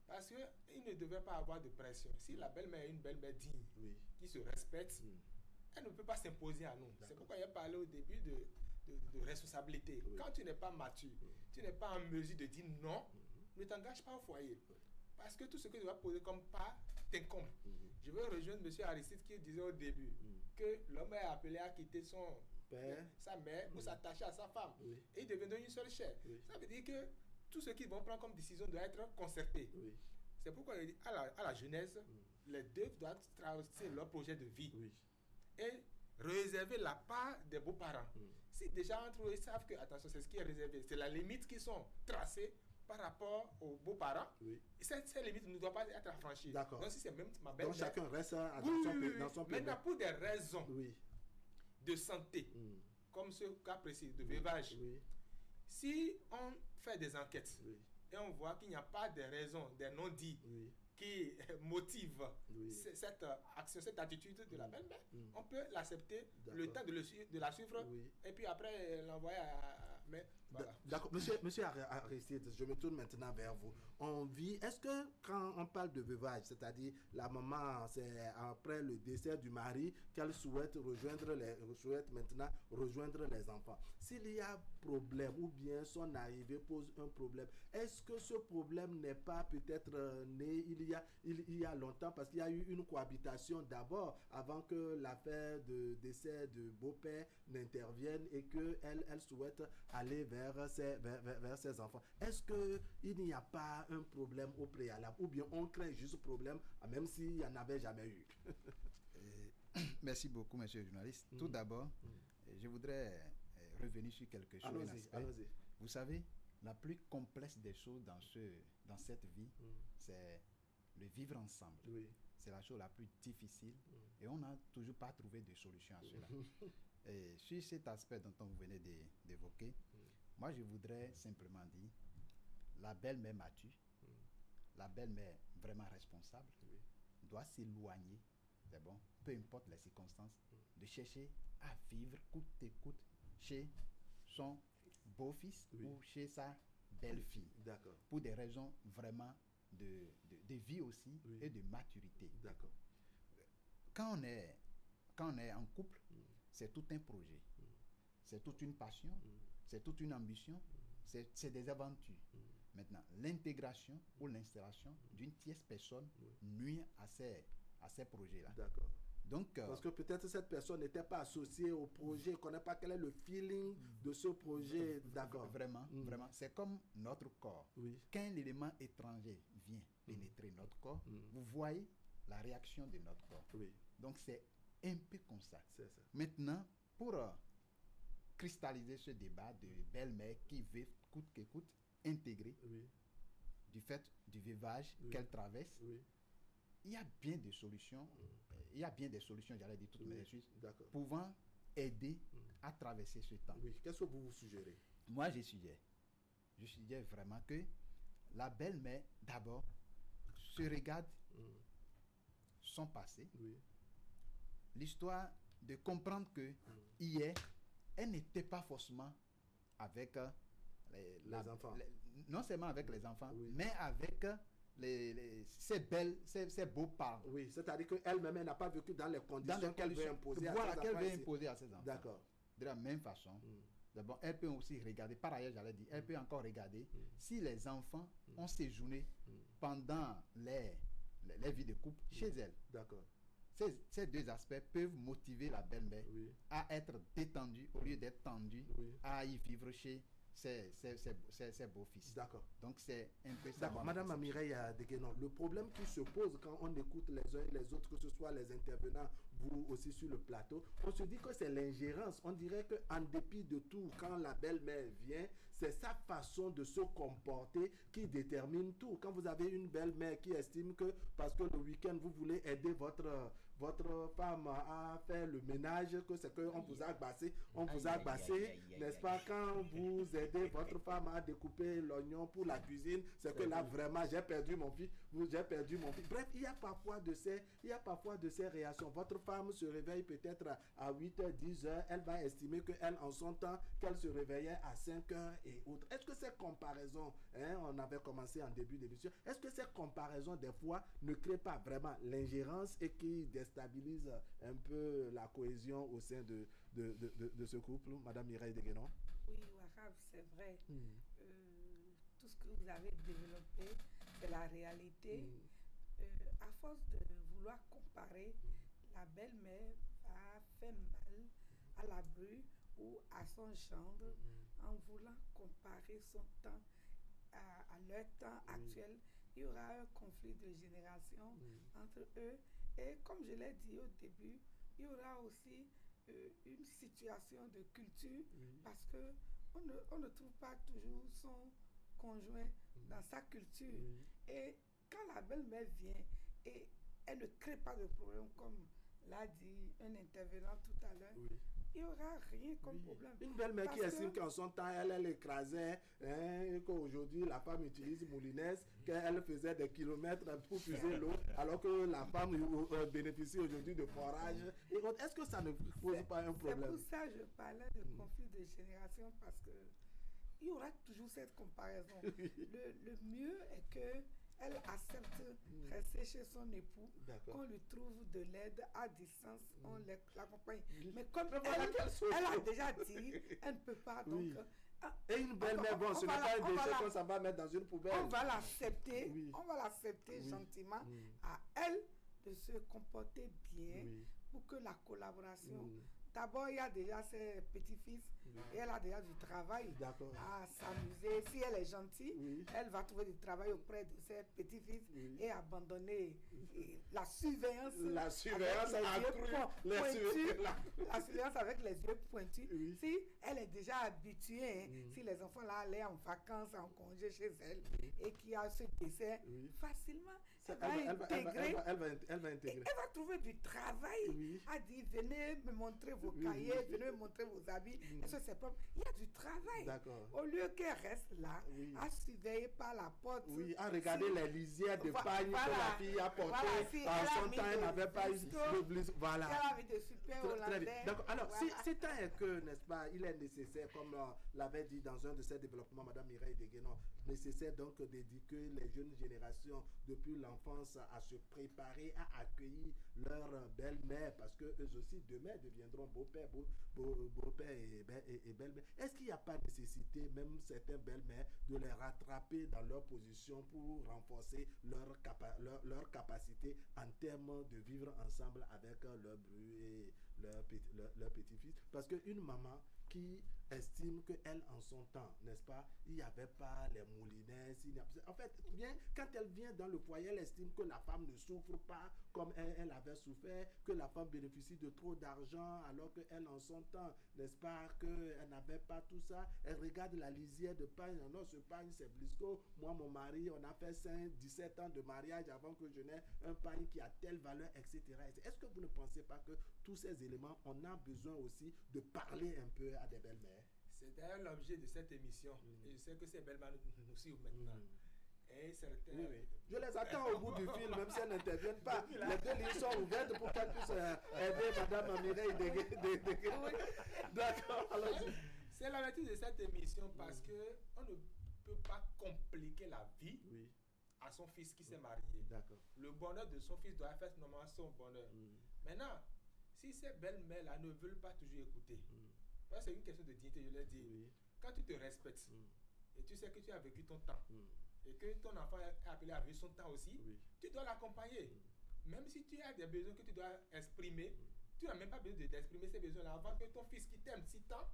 Parce qu'il ne devait pas avoir de pression. Si la belle-mère est une belle-mère digne, qui se respecte, elle ne peut pas s'imposer à nous. C'est pourquoi il a parlé au début de responsabilité. Quand tu n'es pas mature, tu n'es pas en mesure de dire non, ne t'engage pas au foyer. Parce que tout ce que tu vas poser comme pas t'incombe. Je veux rejoindre M. Aristide qui disait au début que l'homme est appelé à quitter sa mère pour s'attacher à sa femme. Et il deviendra une seule chair. Ça veut dire que tout ce qu'ils vont prendre comme décision doit être concerté. C'est pourquoi il dit à la jeunesse, les deux doivent traverser leur projet de vie et réserver la part des beaux-parents. Si déjà entre eux ils savent que, attention, c'est ce qui est réservé, c'est la limite qui sont tracées par rapport aux beaux-parents, et cette limite ne doit pas être affranchie. D'accord. Donc si c'est même ma belle-mère, donc chacun reste dans son pays. Maintenant, pour des raisons de santé, comme ce cas précis de veuvage, si on fait des enquêtes et on voit qu'il n'y a pas de raisons, des non-dits qui motivent cette action, cette attitude de la belle-mère, on peut l'accepter le temps de la suivre et puis après l'envoyer à... Mais, voilà. D'accord. Monsieur Aristide, je me tourne maintenant vers vous. Est-ce que quand on parle de veuvage, c'est-à-dire la maman, c'est après le décès du mari qu'elle souhaite maintenant rejoindre les enfants. S'il y a problème ou bien son arrivée pose un problème, est-ce que ce problème n'est pas peut-être né il y a longtemps parce qu'il y a eu une cohabitation d'abord avant que l'affaire de décès de beau-père n'intervienne et qu'elle souhaite aller vers ses enfants. Est-ce qu'il n'y a pas un problème au préalable ou bien on crée juste problème même s'il n'y en avait jamais eu? Merci beaucoup, monsieur le journaliste. Tout d'abord, je voudrais revenir sur quelque chose. Allons-y. Vous savez, la plus complexe des choses dans cette vie, c'est le vivre ensemble. C'est la chose la plus difficile et on n'a toujours pas trouvé de solution à cela. Et sur cet aspect dont vous venez d'évoquer, moi je voudrais simplement dire, la belle-mère mature, la belle-mère vraiment responsable, doit s'éloigner, c'est bon, peu importe les circonstances, de chercher à vivre coûte que coûte chez son beau-fils ou chez sa belle-fille. D'accord. Pour des raisons vraiment de vie aussi et de maturité. D'accord. Quand on est en couple, c'est tout un projet. C'est toute une passion, c'est toute une ambition, c'est des aventures. Maintenant, l'intégration ou l'installation d'une tierce personne nuit à ces projets-là. D'accord. Donc, parce que peut-être cette personne n'était pas associée au projet, ne connaît pas quel est le feeling de ce projet. D'accord. Vraiment, vraiment. C'est comme notre corps. Qu'un élément étranger vient pénétrer notre corps, vous voyez la réaction de notre corps. Donc, c'est un peu comme ça. C'est ça. Maintenant, pour cristalliser ce débat de belle-mère qui veut, coûte que coûte, intégrer du fait du veuvage qu'elle traverse, il y a bien des solutions. Il y a bien des solutions, j'allais dire toutes mes excuses, pouvant aider à traverser ce temps. Qu'est-ce que vous suggérez? Moi, je suggère vraiment que la belle-mère, d'abord, se regarde son passé, l'histoire de comprendre que hier, elle n'était pas forcément avec les enfants. Non seulement avec les enfants, mais avec ces beaux parents. Oui, c'est-à-dire qu'elle-même, elle n'a pas vécu dans les conditions qu'elle veut imposer à ses enfants. Voilà, qu'elle veut imposer à ses enfants. D'accord. De la même façon, d'abord, elle peut aussi regarder, par ailleurs, j'allais dire, elle peut encore regarder si les enfants ont séjourné pendant les vies de couple chez elle. D'accord. Ces deux aspects peuvent motiver la belle-mère à être détendue au lieu d'être tendue à y vivre chez ses beaux-fils. D'accord. Donc c'est un peu ça. D'accord. Madame Mireille Deguenon, le problème qui se pose quand on écoute les uns et les autres, que ce soit les intervenants, vous aussi sur le plateau, on se dit que c'est l'ingérence. On dirait qu'en dépit de tout, quand la belle-mère vient, c'est sa façon de se comporter qui détermine tout. Quand vous avez une belle-mère qui estime que parce que le week-end vous voulez aider votre femme à faire le ménage, que c'est qu'on vous a agbacé, n'est-ce pas? Quand vous aidez votre femme à découper l'oignon pour la cuisine, c'est que là vraiment j'ai perdu mon fils, j'ai perdu mon fils. Bref, il y a parfois de ces réactions. Votre femme se réveille peut-être à 8h, 10h, elle va estimer qu'elle, en son temps, qu'elle se réveillait à 5h et autres. Est-ce que ces comparaisons, on avait commencé en début d'émission, est-ce que ces comparaisons des fois ne créent pas vraiment l'ingérence et qui déstabilise un peu la cohésion au sein de ce couple? Madame Mireille Deguenon. Oui, Wahab, c'est vrai. Tout ce que vous avez développé, c'est la réalité. À force de vouloir comparer, la belle-mère va faire mal à la bru ou à son gendre en voulant comparer son temps à leur temps actuel. Il y aura un conflit de génération entre eux. Et comme je l'ai dit au début, il y aura aussi une situation de culture parce que on ne trouve pas toujours son conjoint dans sa culture. Et quand la belle-mère vient et elle ne crée pas de problème, comme l'a dit un intervenant tout à l'heure, il n'y aura rien comme problème. Une belle-mère qui estime qu'en son temps, elle écrasait, qu'aujourd'hui la femme utilise moulinaise, qu'elle faisait des kilomètres pour puiser l'eau, alors que la femme bénéficie aujourd'hui de forage. Est-ce que ça ne pose pas un problème? C'est pour ça que je parlais de conflit de génération, parce que il y aura toujours cette comparaison. Le mieux est que elle accepte rester chez son époux, qu'on lui trouve de l'aide à distance, on l'accompagne. Mais comme elle a déjà dit, elle ne peut pas, donc... Et une belle-mère, bon, ce n'est pas un déchet qu'on s'en va mettre dans une poubelle. On va l'accepter, gentiment, à elle de se comporter bien pour que la collaboration... D'abord, il y a déjà ses petits-fils et elle a déjà du travail à s'amuser. Si elle est gentille, elle va trouver du travail auprès de ses petits-fils et abandonner la surveillance. La surveillance accrue. La surveillance avec les yeux pointus. Si elle est déjà habituée, si les enfants là allaient en vacances, en congé chez elle et qu'il y a ce décès, facilement, elle va intégrer. Elle va trouver du travail. Elle dit, venez me montrer vos cahiers, venez me montrer vos habits. Est-ce que c'est propre? Il y a du travail. Au lieu qu'elle reste là, à surveiller par la porte. À regarder les lisières de pagne que la fille a portées. En son temps, elle n'avait pas eu de blisse. Voilà. Elle avait de super hollandais. D'accord. Alors, c'est tant que, n'est-ce pas, il est nécessaire, comme l'avait dit dans un de ses développements, Madame Mireille Deguenon, nécessaire donc d'éduquer les jeunes générations depuis l'enfance à se préparer à accueillir leur belle-mère, parce que eux aussi demain deviendront beau-père et belle-mère. Est-ce qu'il n'y a pas nécessité, même certaines belles-mères, de les rattraper dans leur position pour renforcer leur capacité en termes de vivre ensemble avec leur bru et leur petit-fils? Parce qu'une maman qui estime qu'elle, en son temps, n'est-ce pas, il n'y avait pas les moulinets. En fait, quand elle vient dans le foyer, elle estime que la femme ne souffre pas comme elle avait souffert, que la femme bénéficie de trop d'argent, alors qu'elle, en son temps, n'est-ce pas, qu'elle n'avait pas tout ça. Elle regarde la lisière de pagne. Non, ce pagne, c'est Blisco. Moi, mon mari, on a fait 17 ans de mariage avant que je n'ai un pagne qui a telle valeur, etc. Est-ce que vous ne pensez pas que tous ces éléments, on a besoin aussi de parler un peu à des belles-mères? C'est d'ailleurs l'objet de cette émission. Et je sais que ces belles-mères nous suivent maintenant. Et certains... Oui. Je les attends au bout du film, même si elles n'interviennent pas. Les 2 lignes sont ouvertes pour qu'elles puissent aider Madame Mireille Degué. D'accord, allons-y. C'est la vertu de cette émission parce qu'on ne peut pas compliquer la vie à son fils qui s'est marié. D'accord. Le bonheur de son fils doit faire normalement son bonheur. Maintenant, si ces belles-mères-là ne veulent pas toujours écouter, c'est une question de dignité, je l'ai dit. Quand tu te respectes et tu sais que tu as vécu ton temps et que ton enfant est appelé à vivre son temps aussi, tu dois l'accompagner. Même si tu as des besoins que tu dois exprimer, tu n'as même pas besoin d'exprimer ces besoins-là avant que ton fils qui t'aime si tant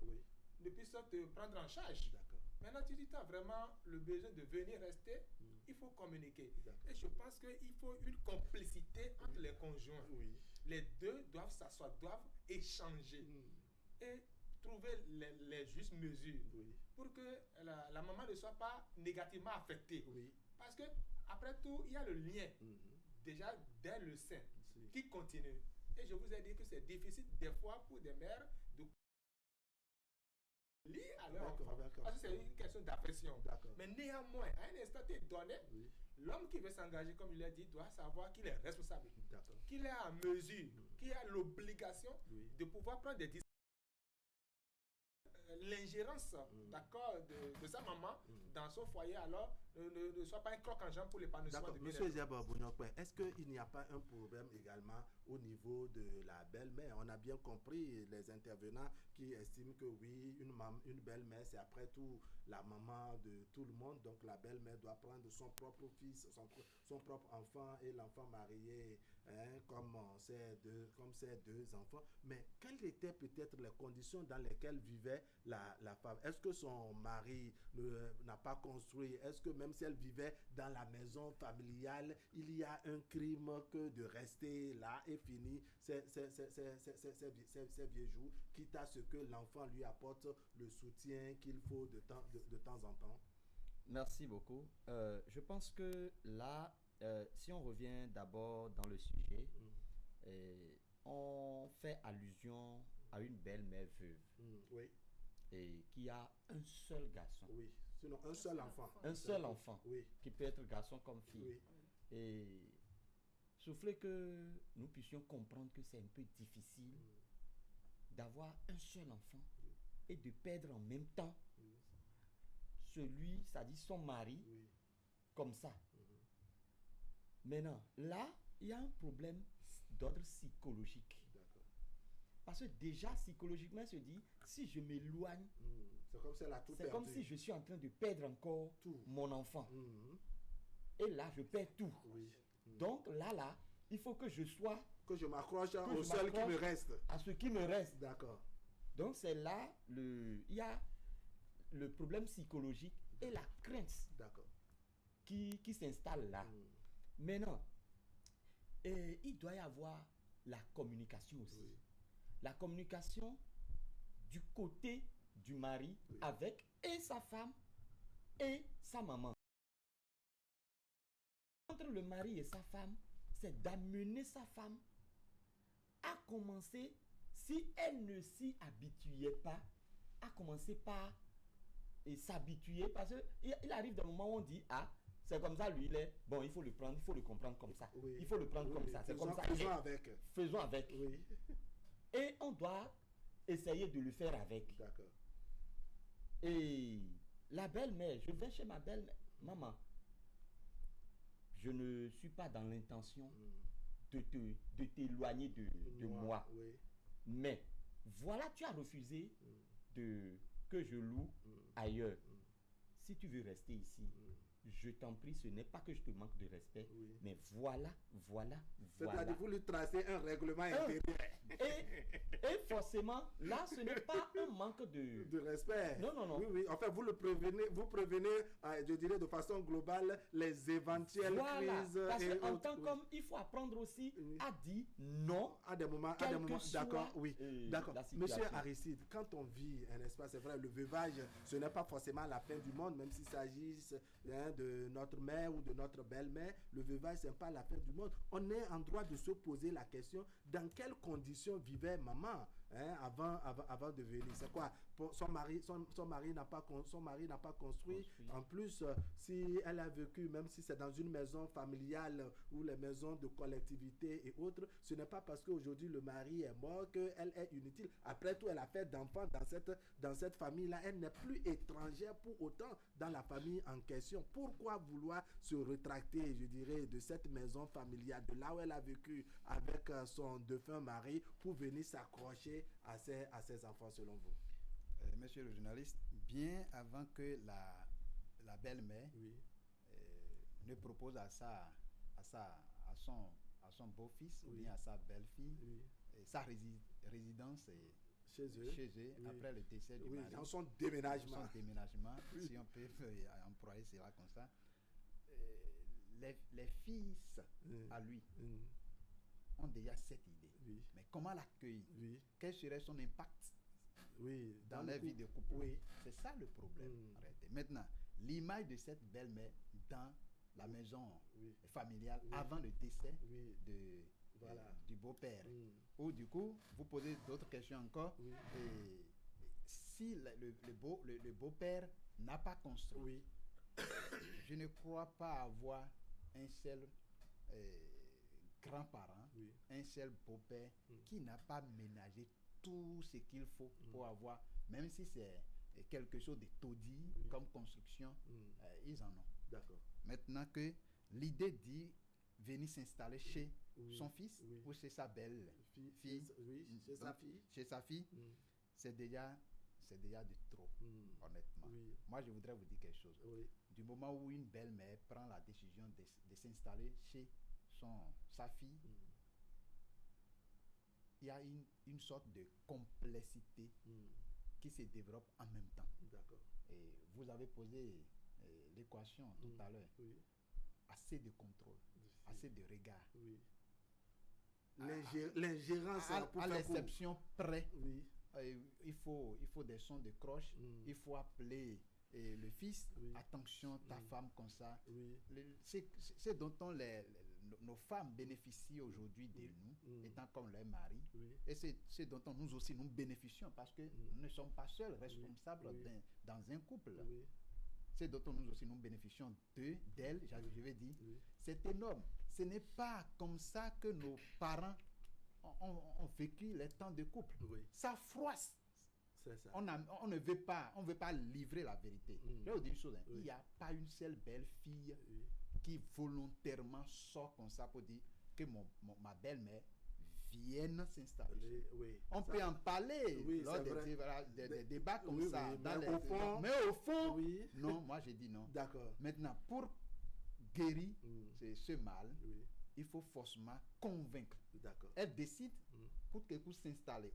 ne puisse te prendre en charge. Maintenant, tu as vraiment le besoin de venir rester, il faut communiquer. Et je pense qu'il faut une complicité entre les conjoints. Les deux doivent s'asseoir, doivent échanger et trouver les justes mesures pour que la maman ne soit pas négativement affectée. Parce que après tout, il y a le lien déjà dès le sein qui continue. Et je vous ai dit que c'est difficile des fois pour des mères de lire à leur enfant. Parce que c'est une question d'affection. Mais néanmoins, à un instant donné, l'homme qui veut s'engager, comme il l'a dit, doit savoir qu'il est responsable, qu'il est à mesure, qu'il a l'obligation de pouvoir prendre des décisions. L'ingérence de sa maman dans son foyer, alors ne soit pas un croc en jambe pour l'épanouissement de Monsieur Diabo Bouniokwe, est-ce qu'il n'y a pas un problème également au niveau de la belle-mère? On a bien compris les intervenants qui estiment que oui, une belle-mère, c'est après tout la maman de tout le monde, donc la belle-mère doit prendre son propre fils, son propre enfant et l'enfant marié comme ses 2 enfants. Mais quelles étaient peut-être les conditions dans lesquelles vivait la femme? Est-ce que son mari n'a pas construit? Est-ce que même si elle vivait dans la maison familiale, il y a un crime que de rester là et finir ses vieux jours, quitte à ce que l'enfant lui apporte le soutien qu'il faut de temps en temps? Merci beaucoup. Je pense que là, si on revient d'abord dans le sujet, on fait allusion à une belle-mère veuve et qui a un seul garçon. Sinon un seul enfant. Un seul enfant qui peut être garçon comme fille. Et soufflez que nous puissions comprendre que c'est un peu difficile d'avoir un seul enfant et de perdre en même temps celui, c'est-à-dire son mari, comme ça. Maintenant, là, il y a un problème d'ordre psychologique. Parce que déjà, psychologiquement, elle se dit, si je m'éloigne, c'est comme si je suis en train de perdre encore mon enfant. Et là, je perds tout. Donc là, il faut que je sois... Que je m'accroche au seul qui me reste. À ce qui me reste. D'accord. Donc c'est là, il y a le problème psychologique et la crainte qui s'installe là. Maintenant, il doit y avoir la communication aussi. La communication du côté du mari avec et sa femme et sa maman. Entre le mari et sa femme, c'est d'amener sa femme à commencer, si elle ne s'y habituait pas, à commencer par s'habituer, parce qu'il arrive des moments où on dit, ah, c'est comme ça, lui, il est, bon, il faut le prendre, il faut le comprendre comme ça. Il faut le prendre comme ça, c'est comme ça. Faisons avec. Faisons avec. Et on doit essayer de le faire avec. D'accord. Et la belle-mère, je vais chez ma belle-mère. Maman, je ne suis pas dans l'intention de t'éloigner de moi. Oui. Mais voilà, tu as refusé que je loue ailleurs. Si tu veux rester ici, je t'en prie, ce n'est pas que je te manque de respect, mais voilà. C'est-à-dire, vous lui tracez un règlement intérieur. Et forcément, là, ce n'est pas un manque de respect. Non. Oui. Enfin, vous prévenez, je dirais de façon globale, les éventuelles crises. Parce qu'en tant qu'homme, il faut apprendre aussi à dire non. À des moments, d'accord, oui. D'accord. Monsieur Aristide, quand on vit un espace, c'est vrai, le veuvage, ce n'est pas forcément la fin du monde, même s'il s'agisse de notre mère ou de notre belle-mère, le veuvage, ce n'est pas la fin du monde. On est en droit de se poser la question, dans quelles conditions vivait maman avant de venir? C'est quoi? Son mari n'a pas construit. En plus, si elle a vécu, même si c'est dans une maison familiale ou les maisons de collectivité et autres, ce n'est pas parce qu'aujourd'hui le mari est mort qu'elle est inutile. Après tout, elle a fait d'enfants dans cette famille-là. Elle n'est plus étrangère pour autant dans la famille en question. Pourquoi vouloir se rétracter, je dirais, de cette maison familiale, de là où elle a vécu avec son défunt mari, pour venir s'accrocher à ses enfants, selon vous? Monsieur le journaliste, bien avant que la belle-mère ne propose à son beau-fils ou bien à sa belle-fille sa résidence chez eux après le décès du mari. Dans son déménagement. Si on peut employer cela comme ça. Les fils à lui ont déjà cette idée. Mais comment l'accueillir? Quel serait son impact dans la vie de couple? C'est ça le problème. Maintenant, l'image de cette belle-mère dans la maison familiale avant le décès du beau-père. Ou du coup, vous posez d'autres questions encore. Et si le beau-père n'a pas construit, je ne crois pas avoir un seul grand-parent, un seul beau-père qui n'a pas ménagé tout ce qu'il faut pour avoir, même si c'est quelque chose de taudis comme construction, ils en ont. D'accord. Maintenant que l'idée dit venir s'installer chez son fils ou chez sa belle-fille, chez sa fille, c'est déjà de trop, honnêtement. Moi, je voudrais vous dire quelque chose. Du moment où une belle-mère prend la décision de s'installer chez sa fille, il y a une sorte de complexité qui se développe en même temps. D'accord. Et vous avez posé l'équation tout à l'heure. Assez de contrôle, assez de regard. L'ingérence à l'exception près. Il faut des sons de cloche. Il faut appeler le fils. Attention, ta femme comme ça. C'est dont nos femmes bénéficient aujourd'hui de nous, étant comme leur mari. Et c'est dont nous aussi nous bénéficions, parce que nous ne sommes pas seuls responsables dans un couple. C'est dont nous aussi nous bénéficions d'elle, je vais dire. C'est énorme. Ce n'est pas comme ça que nos parents ont vécu les temps de couple. Ça froisse. C'est ça. On ne veut pas livrer la vérité. Je vais vous dire une chose. Il n'y a pas une seule belle fille qui volontairement sort comme ça pour dire que ma belle-mère vienne s'installer. On peut en parler lors des débats comme ça. Mais au fond, non, moi j'ai dit non. D'accord. Maintenant, pour guérir ce mal, il faut forcément convaincre. D'accord. Elle décide pour s'installer.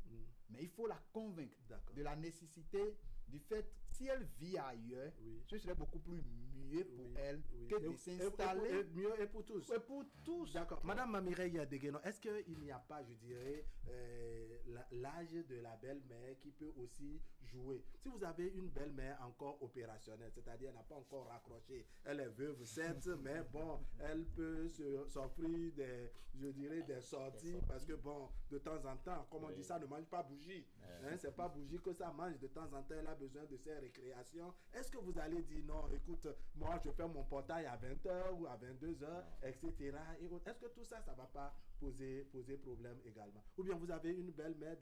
Mais il faut la convaincre de la nécessité du fait, si elle vit ailleurs, ce serait beaucoup plus mieux pour elle que de s'installer. Mieux et pour tous. Et pour tous. D'accord. Madame Mireille Degueno, est-ce qu'il n'y a pas, je dirais, l'âge de la belle-mère qui peut aussi jouer? Si vous avez une belle-mère encore opérationnelle, c'est-à-dire elle n'a pas encore raccroché, elle est veuve, certes, mais bon, elle peut s'offrir des des sorties, parce que bon, de temps en temps, comme on dit, ça ne mange pas bougie. C'est pas bougie que ça mange, de temps en temps, elle a besoin de ses récréations. Est-ce que vous allez dire non, écoute, moi je fais mon portail à 20h ou à 22h, etc. Est-ce que tout ça, ça va pas poser problème également? Ou bien vous avez une belle-mère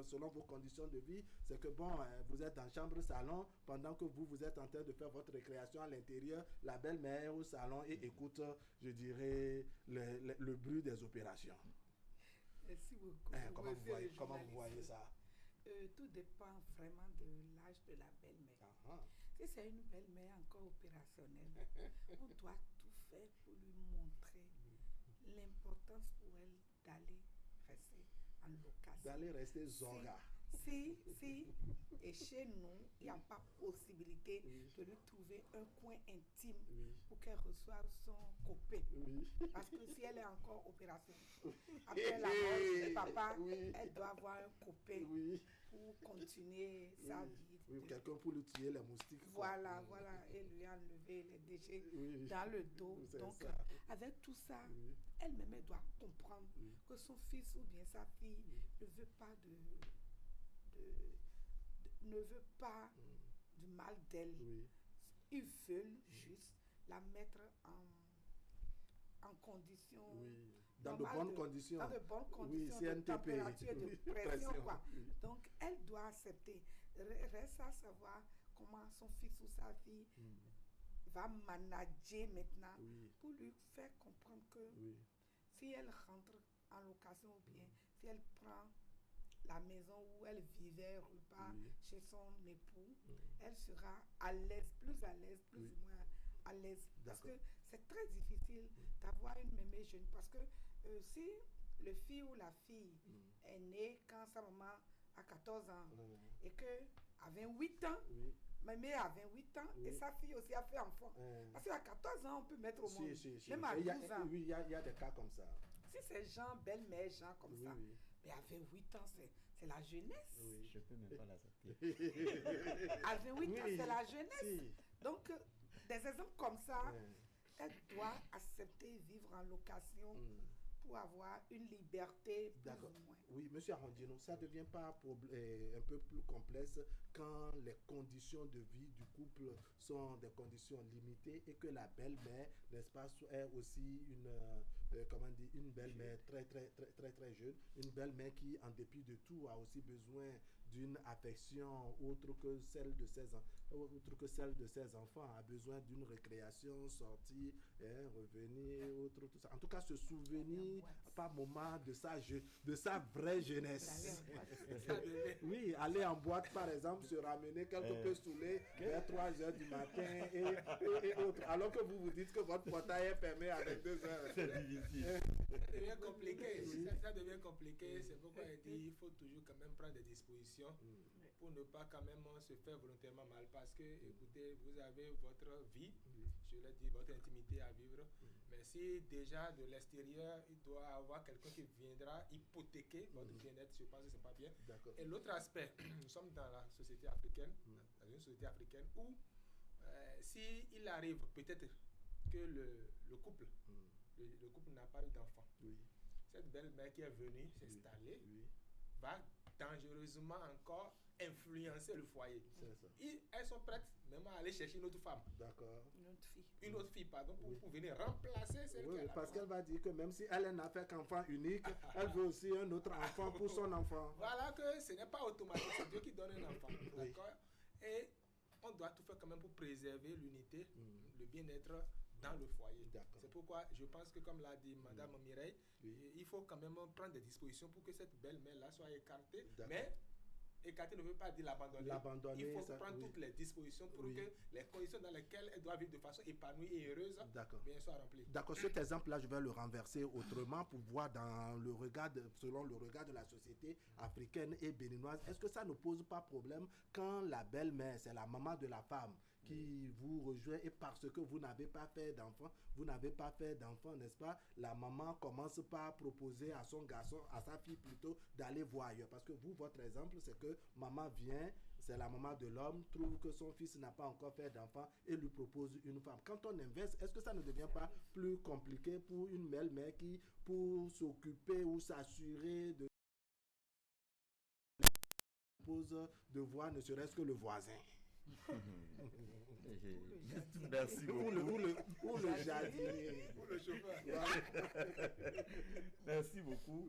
selon vos conditions de vie, c'est que bon, vous êtes dans chambre salon pendant que vous êtes en train de faire votre récréation à l'intérieur, la belle-mère au salon et écoute, je dirais, le bruit des opérations. Merci beaucoup. Comment vous voyez ça? Tout dépend vraiment de l'âge de la belle-mère. Si c'est une belle-mère encore opérationnelle, on doit tout faire pour lui montrer l'importance pour elle d'aller rester en location. D'aller rester Zora. Si, et chez nous, il n'y a pas possibilité de lui trouver un coin intime pour qu'elle reçoive son copain. Parce que si elle est encore opérationnelle, après la mort de papa, elle doit avoir un copain pour continuer sa vie. Quelqu'un pour lui tuer les moustiques. Voilà, et lui enlever les déchets dans le dos. Donc, avec tout ça, elle-même elle doit comprendre que son fils ou bien sa fille ne veut pas du mal d'elle. Ils veulent juste la mettre en condition. Dans de bonnes conditions. Dans de bonnes conditions de température et de pression. Quoi. Donc, elle doit accepter. Reste à savoir comment son fils ou sa fille va manager maintenant pour lui faire comprendre que si elle rentre en location ou bien si elle prend la maison où elle vivait, repas chez son époux, elle sera à l'aise, plus ou moins à l'aise. Parce que c'est très difficile d'avoir une mémé jeune. Parce que si le fils ou la fille est née quand sa maman a 14 ans et qu'à 28 ans, mémé a 28 ans et sa fille aussi a fait enfant. Parce qu'à 14 ans, on peut mettre au monde. Même à 12 ans. Oui, il y a des cas comme ça. Si c'est Jean, belle-mère, Jean comme ça. Mais à 28 ans, c'est la jeunesse. Je peux même pas l'accepter. À 28 ans, c'est la jeunesse. Donc, des exemples comme ça, elle doit accepter vivre en location pour avoir une liberté plus ou moins. Oui, M. Arondino, ça ne devient pas un peu plus complexe quand les conditions de vie du couple sont des conditions limitées et que la belle-mère, n'est-ce pas, est aussi une belle-mère très jeune, une belle-mère qui, en dépit de tout, a aussi besoin d'une affection autre que celle de ses enfants, a besoin d'une récréation, sortie, revenir, tout ça. En tout cas, se souvenir par moment de sa vraie jeunesse. Oui, aller en boîte, par exemple, se ramener quelque peu saoulé vers 3h du matin et autres. Alors que vous dites que votre portail est fermé avec 2h. C'est difficile. Ça devient compliqué. Ça devient compliqué. C'est pourquoi il dit il faut toujours quand même prendre des dispositions pour ne pas quand même se faire volontairement mal. Parce que, écoutez, vous avez votre vie, je l'ai dit, votre intimité à vivre. Mais si déjà de l'extérieur, il doit avoir quelqu'un qui viendra hypothéquer votre bien-être, je pense que ce n'est pas bien. Et l'autre aspect, nous sommes dans la société africaine, dans une société africaine où s'il arrive peut-être que le couple n'a pas eu d'enfant, cette belle-mère qui est venue s'installer va dangereusement encore influencer le foyer. Elles sont prêtes même à aller chercher une autre femme. Une autre fille, pardon, pour venir remplacer celle qui a parce qu'elle va dire que même si elle n'a fait qu'enfant unique, elle veut aussi un autre enfant pour son enfant. Voilà que ce n'est pas automatique, c'est Dieu qui donne un enfant. D'accord? Et on doit tout faire quand même pour préserver l'unité, le bien-être dans le foyer. C'est pourquoi je pense que, comme l'a dit Madame Mireille, il faut quand même prendre des dispositions pour que cette belle-mère-là soit écartée. Mais écarter ne veut pas dire l'abandonner. Il faut prendre toutes les dispositions pour que les conditions dans lesquelles elle doit vivre de façon épanouie et heureuse bien soient remplies. D'accord, cet exemple-là, je vais le renverser autrement pour voir selon le regard de la société africaine et béninoise. Est-ce que ça ne pose pas problème quand la belle-mère, c'est la maman de la femme, qui vous rejoint et parce que vous n'avez pas fait d'enfant, n'est-ce pas, la maman commence par proposer à son garçon, à sa fille plutôt, d'aller voir ailleurs. Parce que vous, votre exemple, c'est que maman vient c'est la maman de l'homme, trouve que son fils n'a pas encore fait d'enfant et lui propose une femme. Quand on inverse, est-ce que ça ne devient pas plus compliqué pour une belle-mère qui, pour s'occuper ou s'assurer de pose de voir ne serait-ce que le voisin? Merci beaucoup. Ou le jardinier. Ou le chauffeur. Merci beaucoup.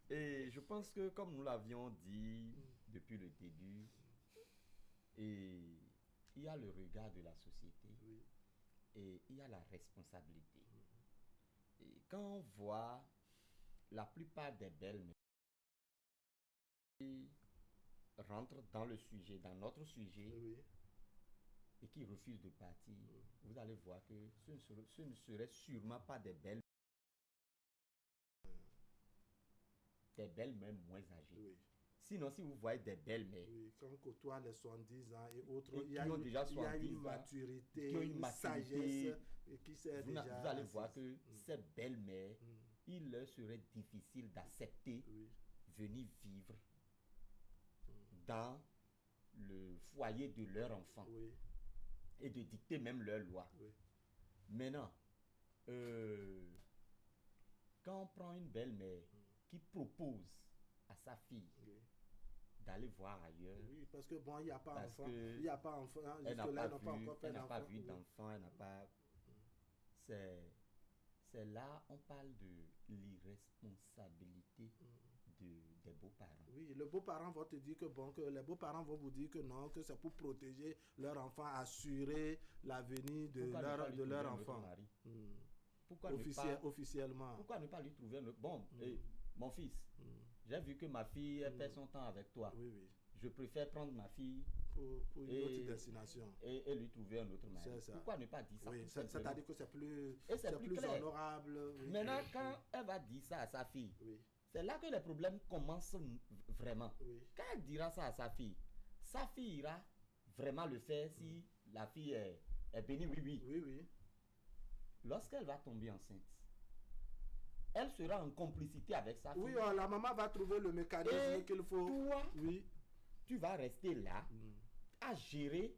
Et je pense que comme nous l'avions dit depuis le début, et il y a le regard de la société et il y a la responsabilité. Et quand on voit la plupart des belles-mères qui rentrent dans le sujet, dans notre sujet, et qui refusent de partir, vous allez voir que ce ne serait sûrement pas des belles même moins âgées. Sinon, si vous voyez des belles-mères quand on côtoie les 70 ans et autres, il y a une maturité, une sagesse qui sert déjà. Vous allez voir que ces belles-mères, il leur serait difficile d'accepter venir vivre dans le foyer de leur enfant et de dicter même leurs lois. Maintenant, quand on prend une belle-mère qui propose à sa fille d'aller voir ailleurs. Oui, parce que bon, il n'y a pas d'enfant. Il n'y a pas d'enfant. Elle n'a pas vu d'enfant, elle n'a pas... C'est là, on parle de l'irresponsabilité des beaux-parents. Oui, les beaux-parents vont te dire que les beaux-parents vont vous dire que non, que c'est pour protéger leur enfant, assurer l'avenir de leur enfant. Pourquoi officiellement. Pourquoi ne pas lui trouver un... Bon, mon fils, j'ai vu que ma fille perd son temps avec toi. Je préfère prendre ma fille pour une autre destination et lui trouver un autre mari. Pourquoi ne pas dire ça? C'est-à-dire que c'est plus honorable. Maintenant, quand elle va dire ça à sa fille, c'est là que les problèmes commencent vraiment. Quand elle dira ça à sa fille ira vraiment le faire si la fille est bénie, oui. Lorsqu'elle va tomber enceinte, elle sera en complicité avec sa fille. Oui, la maman va trouver le mécanisme qu'il faut. Toi, tu vas rester là à gérer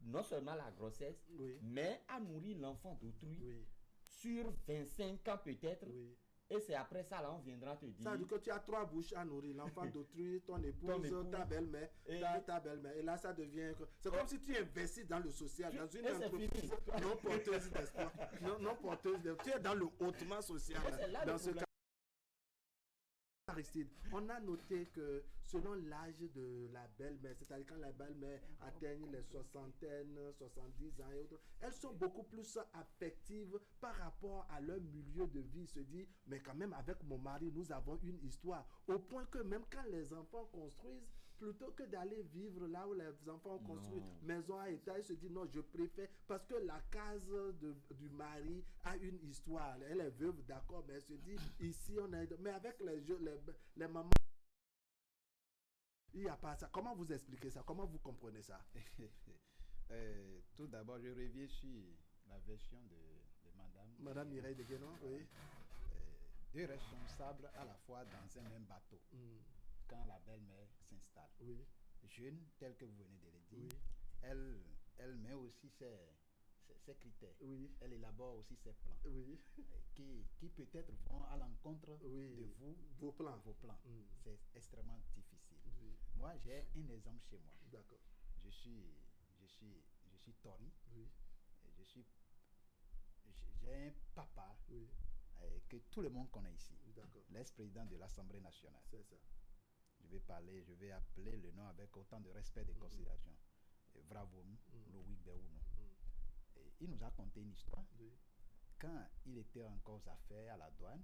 non seulement la grossesse, mais à nourrir l'enfant d'autrui sur 25 ans peut-être. Et c'est après ça, là, on viendra te dire... Ça veut dire que tu as 3 bouches à nourrir. L'enfant d'autrui, ton épouse, ta belle-mère, ta belle-mère. Et là, ça devient... C'est comme si tu investis dans le social, dans une entreprise non porteuse d'espoir. Non porteuse d'espoir. Tu es dans le hautement social. Dans ce cas, Aristide, on a noté que selon l'âge de la belle-mère, c'est-à-dire quand la belle-mère atteigne les 70 ans et autres, elles sont beaucoup plus affectives par rapport à leur milieu de vie. Se dit, mais quand même avec mon mari, nous avons une histoire. Au point que même quand les enfants construisent, plutôt que d'aller vivre là où les enfants ont construit maison à étage, se dit non, je préfère, parce que la case du mari a une histoire. Elle est veuve, d'accord, mais elle se dit, ici on est... Mais avec les mamans, il n'y a pas ça. Comment vous expliquez ça? Comment vous comprenez ça? Tout d'abord, je reviens sur la version de Madame Mireille de Guénon, oui. Deux responsables à la fois dans un même bateau. Quand la belle-mère s'installe. Jeune, tel que vous venez de le dire, elle met aussi ses critères. Elle élabore aussi ses plans. Qui peut-être vont à l'encontre de vos plans. C'est extrêmement difficile. Moi, j'ai un exemple chez moi. D'accord. Je suis Tori. J'ai un papa que tout le monde connaît ici. L'ex-président de l'Assemblée nationale. C'est ça. Je vais appeler le nom avec autant de respect et de considération. Vravonou, Louis Béounou. Il nous a conté une histoire. Quand il était encore aux affaires à la douane,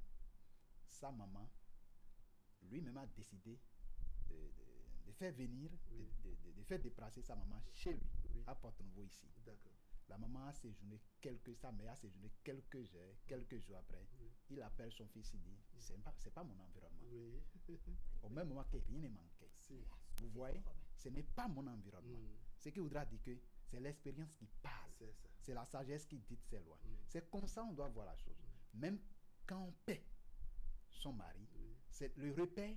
sa maman lui-même a décidé de faire venir, de faire déplacer sa maman chez lui, à Porto-Nouveau ici. La maman a séjourné sa mère a séjourné quelques jours après. Il appelle son fils, il dit, c'est pas mon environnement. Au même moment que rien ne manquait. Vous voyez, ce n'est pas mon environnement. Ce qui voudra dire que c'est l'expérience qui parle. C'est la sagesse qui dicte ses lois. C'est comme ça on doit voir la chose. Même quand on paie son mari, c'est le repère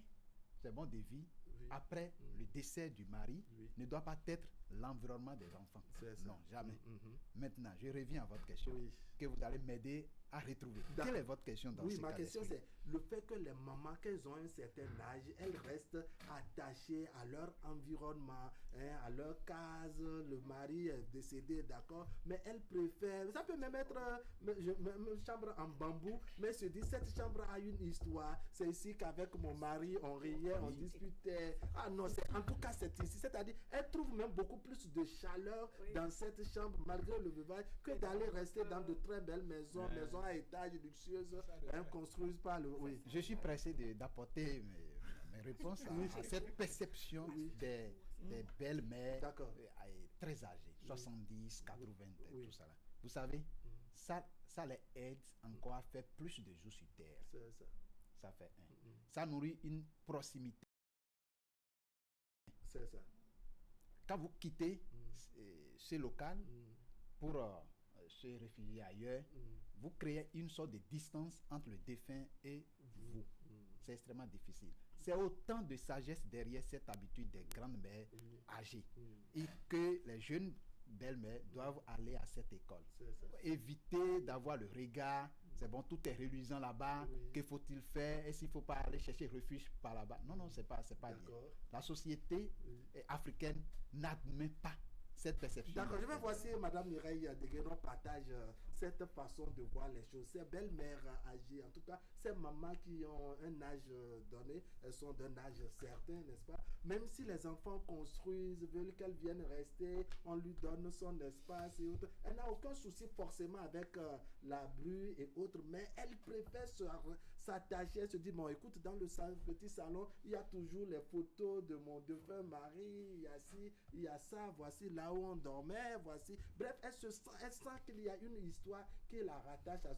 c'est bon, de vie, après le décès du mari, ne doit pas être l'environnement des enfants. Non, jamais. Maintenant, je reviens à votre question, que vous allez m'aider à retrouver. Quelle est votre question dans ce cas? Oui, ma question, c'est le fait que les mamans, quand elles ont un certain âge, elles restent attachées à leur environnement, à leur case. Le mari est décédé, d'accord, mais elles préfèrent, ça peut même être une chambre en bambou, mais se dit, cette chambre a une histoire. C'est ici qu'avec mon mari, on riait, on discutait. Ah non, en tout cas, c'est ici. C'est-à-dire, elles trouvent même beaucoup plus de chaleur dans cette chambre, malgré le veuvage, que d'aller rester dans de très belles maisons, maisons à étages luxueuses, construites par le... Oui. Je suis pressé d'apporter mes réponses à cette perception des belles-mères très âgées, 70, 80, tout ça. Vous savez, ça les aide encore à faire plus de jours sur terre. Ça fait un. Ça nourrit une proximité. C'est ça. Quand vous quittez ce local pour se réfugier ailleurs, vous créez une sorte de distance entre le défunt et vous. C'est extrêmement difficile. C'est autant de sagesse derrière cette habitude des grandes-mères âgées et que les jeunes belles-mères doivent aller à cette école. Éviter d'avoir le regard, c'est bon, tout est reluisant là-bas, que faut-il faire, est-ce qu'il ne faut pas aller chercher refuge par là-bas? Non, c'est pas bien. La société africaine n'admet pas cette perception. D'accord, je vais voir si Mme Mireille Degueron partage cette façon de voir les choses. Ces belles-mères âgées, en tout cas, ces mamans qui ont un âge donné, elles sont d'un âge certain, n'est-ce pas? Même si les enfants construisent, veulent qu'elles viennent rester, on lui donne son espace et autres. Elle n'a aucun souci forcément avec la bru et autres, mais elle préfère s'attacher, elle se dit, bon, écoute, dans le petit salon, il y a toujours les photos de mon défunt mari, il y a ci, il y a ça, voici là où on dormait, voici. Bref, elle sent qu'il y a une histoire qui la rattache à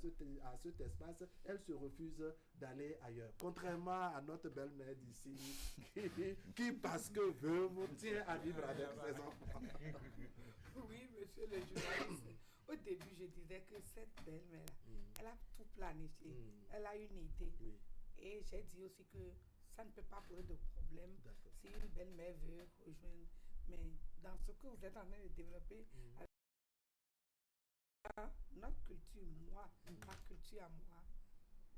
cet espace. Elle se refuse d'aller ailleurs. Contrairement à notre belle-mère d'ici, qui parce que veut, tient à vivre avec ses enfants. Oui, monsieur le journaliste. Au début, je disais que cette belle-mère, elle a tout planifié. Elle a une idée. Et j'ai dit aussi que ça ne peut pas poser de problème si une belle-mère veut rejoindre. Mais dans ce que vous êtes en train de développer, notre culture, ma culture à moi,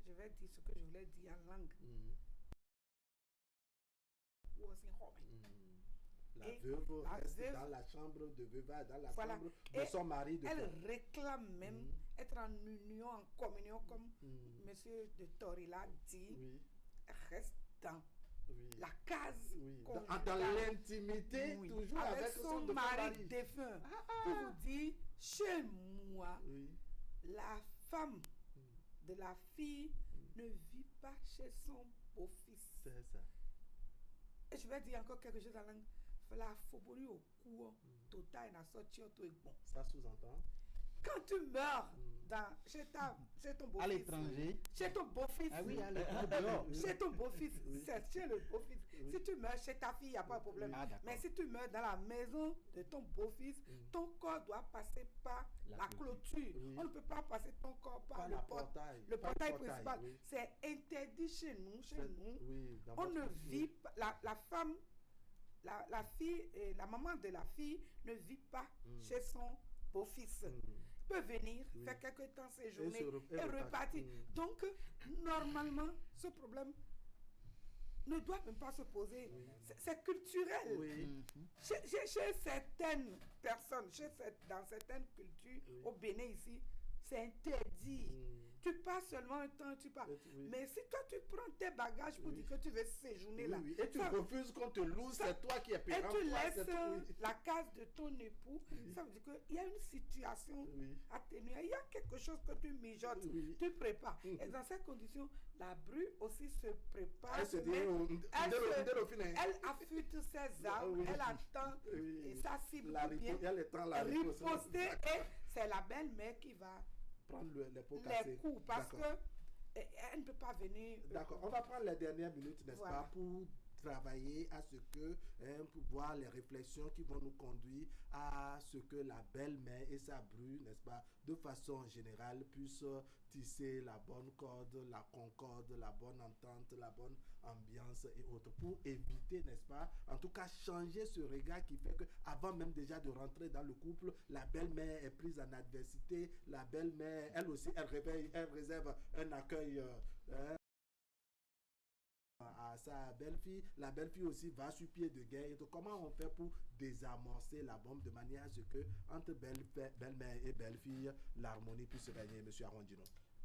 je vais dire ce que je voulais dire en langue. La veuve reste dans la chambre de veuvage, dans la chambre de son mari. Elle réclame même être en union, en communion, comme monsieur de Torilla dit, reste dans la case. Dans l'intimité, toujours avec son mari défunt. Pour vous dire, chez moi, la femme de la fille ne vit pas chez son beau-fils. C'est ça. Et je vais dire encore quelque chose en langue. La fourberie au cours, total, n'a sorti tout est bon. Ça sous-entend? Quand tu meurs chez ton beau-fils. À l'étranger. Chez ton beau-fils. Ah oui, à l'étranger. Chez ton beau-fils. C'est chez le beau-fils. Si tu meurs chez ta fille, il n'y a pas de problème. Mais si tu meurs dans la maison de ton beau-fils, ton corps doit passer par la clôture. On ne peut pas passer ton corps par le portail. Le portail principal. C'est interdit chez nous. On ne vit pas. La femme. La fille, la maman de la fille ne vit pas chez son beau-fils. Peut venir, faire quelques temps séjourner et repartir. Donc, normalement, ce problème ne doit même pas se poser. C'est culturel. Chez certaines personnes, dans certaines cultures, au Bénin ici, c'est interdit. Tu pars seulement un temps, tu pars. Mais si toi, tu prends tes bagages pour dire que tu veux séjourner là. Et tu refuses qu'on te loue, c'est toi qui es payant. Et tu laisses la case de ton époux. Ça veut dire qu'il y a une situation atténuée. Il y a quelque chose que tu mijotes, tu prépares. Et dans ces conditions, la bru aussi se prépare. Elle affûte ses armes, elle attend sa cible bien. Riposter et c'est la belle-mère qui va prendre les coups parce qu'elle ne peut pas venir. D'accord, on va prendre les dernières minutes, n'est-ce pas, pour travailler à ce que, pour voir les réflexions qui vont nous conduire à ce que la belle-mère et sa bru, n'est-ce pas, de façon générale, puissent tisser la bonne corde, la concorde, la bonne entente, la bonne ambiance et autres, pour éviter, n'est-ce pas, en tout cas changer ce regard qui fait que avant même déjà de rentrer dans le couple, la belle-mère est prise en adversité, la belle-mère, elle aussi, elle réserve un accueil à sa belle-fille, la belle-fille aussi va sur pied de guerre. Donc, comment on fait pour désamorcer la bombe de manière à ce que entre belle-mère et belle-fille, l'harmonie puisse régner, M. Arondino?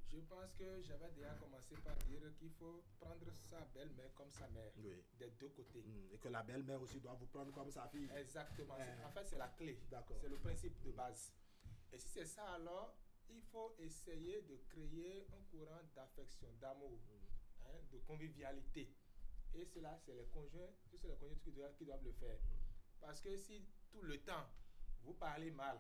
Je pense que j'avais déjà commencé par dire qu'il faut prendre sa belle-mère comme sa mère, oui, des deux côtés. Et que la belle-mère aussi doit vous prendre comme sa fille. Exactement. En fait, c'est la clé. C'est le principe de base. Et si c'est ça, alors, il faut essayer de créer un courant d'affection, d'amour, de convivialité. Et cela, c'est les conjoints qui doivent le faire. Parce que si tout le temps, vous parlez mal,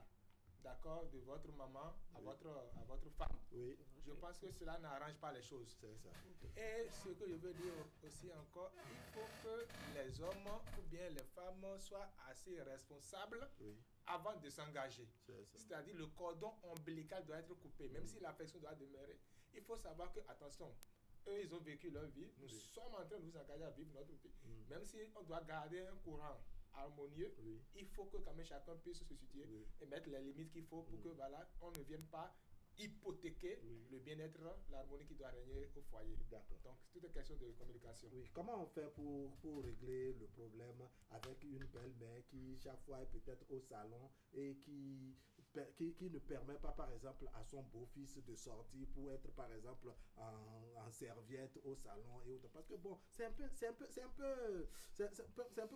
d'accord, de votre maman à votre femme, oui, je pense que cela n'arrange pas les choses. C'est ça. Et ce que je veux dire aussi encore, il faut que les hommes ou bien les femmes soient assez responsables, oui, avant de s'engager. C'est-à-dire le cordon ombilical doit être coupé, même si l'affection doit demeurer. Il faut savoir que, attention, eux, ils ont vécu leur vie, nous sommes en train de nous engager à vivre notre vie. Même si on doit garder un courant harmonieux, il faut que quand même chacun puisse se situer et mettre les limites qu'il faut pour que voilà, on ne vienne pas hypothéquer le bien-être, l'harmonie qui doit régner au foyer. D'accord. Donc, c'est toute une question de communication. Oui. Comment on fait pour régler le problème avec une belle-mère qui, chaque fois, est peut-être au salon et qui ne permet pas, par exemple, à son beau-fils de sortir pour être, par exemple, en serviette au salon et autres? Parce que, bon, c'est un peu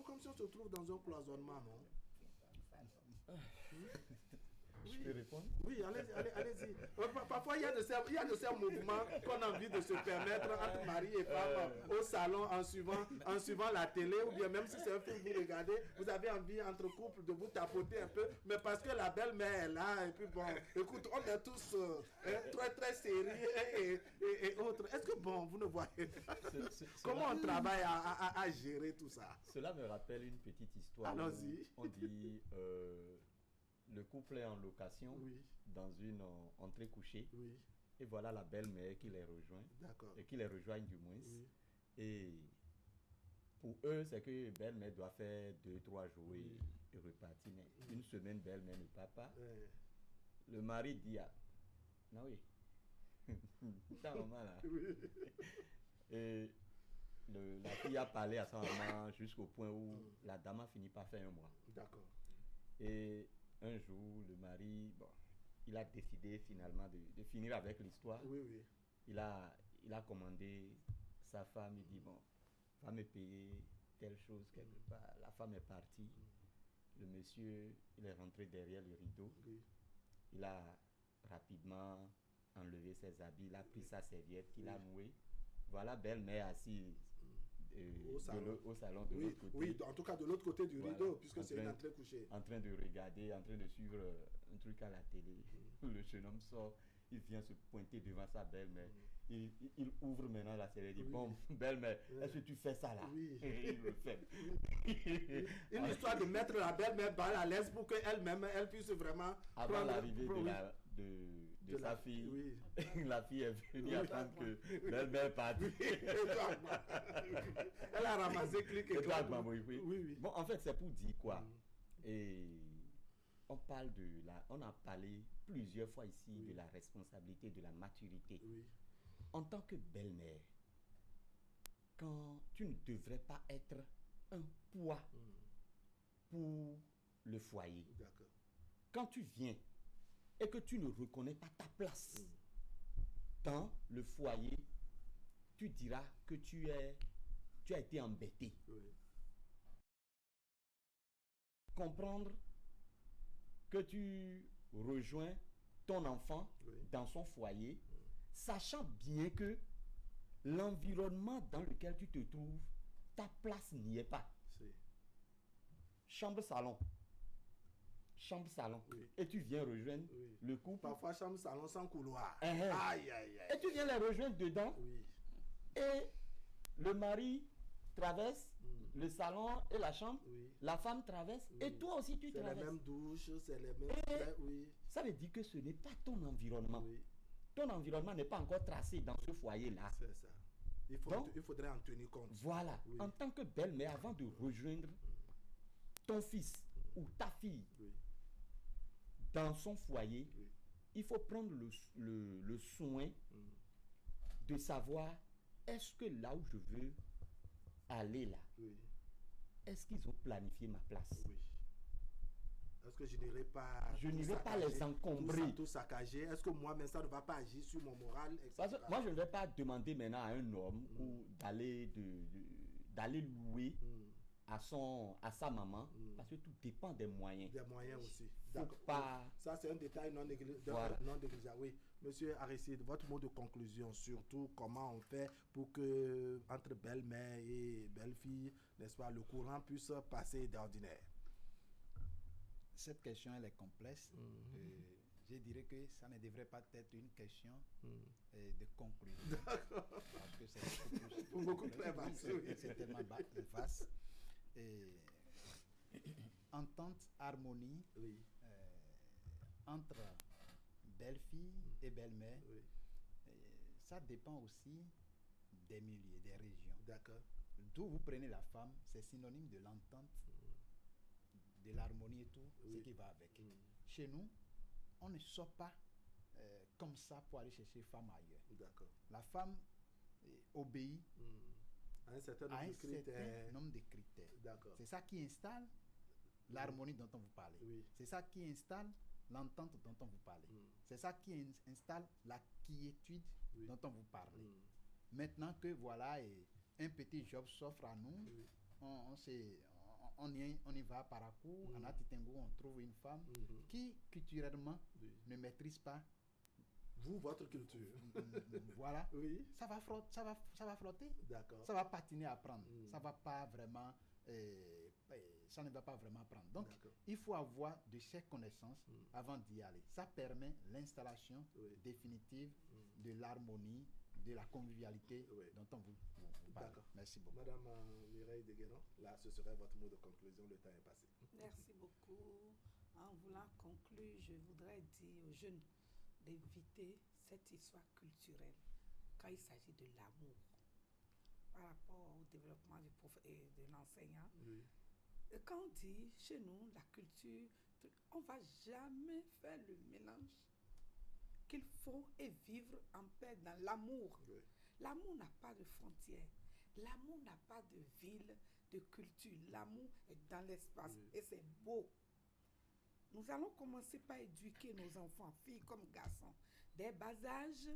comme si on se trouve dans un cloisonnement, non? Je peux répondre? Oui, allez-y. Parfois, il y a de ces mouvements qu'on a envie de se permettre entre mari et femme au salon en suivant la télé, ou bien même si c'est un film que vous regardez, vous avez envie entre couples de vous tapoter un peu, mais parce que la belle-mère est là, et puis bon, écoute, on est tous très très sérieux et autres. Est-ce que bon, vous ne voyez pas comment on travaille à gérer tout ça? Cela me rappelle une petite histoire. Allons-y. On dit... le couple est en location, oui, dans une entrée couchée, oui, et voilà la belle-mère qui les rejoint, et qui les rejoigne du moins, oui, et pour eux c'est que belle-mère doit faire 2-3 jours, oui, et repartir, mais une semaine belle-mère ne part pas, le mari dit non oui, ta maman là, et la fille a parlé à sa maman jusqu'au point où la dame a fini par faire un mois. D'accord. Et un jour, le mari, bon, il a décidé finalement de finir avec l'histoire. Oui, oui. Il a commandé sa femme, il dit, bon, va me payer telle chose quelque part. La femme est partie. Le monsieur, il est rentré derrière le rideau. Oui. Il a rapidement enlevé ses habits, il a pris sa serviette qu'il a nouée. Voilà, belle-mère assise au salon de l'autre côté. Oui, en tout cas de l'autre côté du rideau, puisque c'est une entrée couchée. En train de regarder, en train de suivre un truc à la télé. Le jeune homme sort, il vient se pointer devant sa belle-mère. Il ouvre maintenant la serviette, il dit, bon, belle-mère, est-ce que tu fais ça là? Oui. Il le fait. Une histoire de mettre la belle-mère mal à l'aise pour qu'elle-même, elle puisse vraiment... Avant l'arrivée de sa fille, oui. La fille est venue attendre que belle-mère parte. Elle a ramassé clic et clac. Oui. Bon, en fait, c'est pour dire quoi? Et on parle on a parlé plusieurs fois ici de la responsabilité, de la maturité. Oui. En tant que belle-mère, quand tu ne devrais pas être un poids pour le foyer. D'accord. Quand tu viens et que tu ne reconnais pas ta place dans le foyer, tu diras que tu as été embêté. Oui. Comprendre que tu rejoins ton enfant dans son foyer, sachant bien que l'environnement dans lequel tu te trouves, ta place n'y est pas. Chambre-salon. Oui. Et tu viens rejoindre le couple. Parfois chambre-salon sans couloir. Aïe. Et tu viens les rejoindre dedans. Oui. Et le mari traverse le salon et la chambre, la femme traverse et toi aussi tu traverses. C'est les mêmes douches, c'est les mêmes... Ça veut dire que ce n'est pas ton environnement. Ton environnement n'est pas encore tracé dans ce foyer-là. C'est ça. Il faudrait en tenir compte. Voilà. En tant que belle-mère, avant de rejoindre ton fils ou ta fille dans son foyer, il faut prendre le soin de savoir, est-ce que là où je veux aller là, est-ce qu'ils ont planifié ma place? Est-ce que je n'irai pas les encombrer, tout saccager? Est-ce que moi-même ça ne va pas agir sur mon moral, etc. Parce que moi je ne vais pas demander maintenant à un homme ou d'aller louer à sa maman, parce que tout dépend des moyens. Des moyens aussi. Pas... Ça c'est un détail non négligeable. Oui. Monsieur Aristide, votre mot de conclusion, surtout comment on fait pour que entre belle-mère et belle-fille, n'est-ce pas, le courant puisse passer d'ordinaire. Cette question, elle est complexe. Je dirais que ça ne devrait pas être une question de conclusion. Parce que c'est beaucoup plus vaste. C'est tellement vaste. Entente, harmonie entre belle-fille et belle-mère, ça dépend aussi des milieux, des régions. D'accord. D'où vous prenez la femme, c'est synonyme de l'entente, de l'harmonie et tout, ce qui va avec. Chez nous, on ne sort pas comme ça pour aller chercher femme ailleurs. D'accord. La femme obéit à un certain nombre de critères. D'accord. C'est ça qui installe l'harmonie dont on vous parlait. C'est ça qui installe l'entente dont on vous parlait. C'est ça qui installe la quiétude dont on vous parlait. Maintenant que voilà, un petit job s'offre à nous, on y va par à coup, en Atitengo, on trouve une femme qui culturellement ne maîtrise pas votre culture. Voilà. Ça va flotter. D'accord. Ça va patiner à prendre. Ça va pas vraiment ça ne va pas vraiment prendre. Donc, il faut avoir de ces connaissances avant d'y aller. Ça permet l'installation définitive de l'harmonie, de la convivialité dont on vous parle. D'accord. Merci beaucoup. Madame Mireille Degueron, là, ce serait votre mot de conclusion. Le temps est passé. Merci beaucoup. En voulant conclure, je voudrais dire aux jeunes d'éviter cette histoire culturelle quand il s'agit de l'amour par rapport au développement de l'enseignant. Et quand on dit chez nous la culture, on ne va jamais faire le mélange qu'il faut et vivre en paix dans l'amour. L'amour n'a pas de frontières. L'amour n'a pas de ville, de culture. L'amour est dans l'espace et c'est beau. Nous allons commencer par éduquer nos enfants, filles comme garçons, dès bas âge,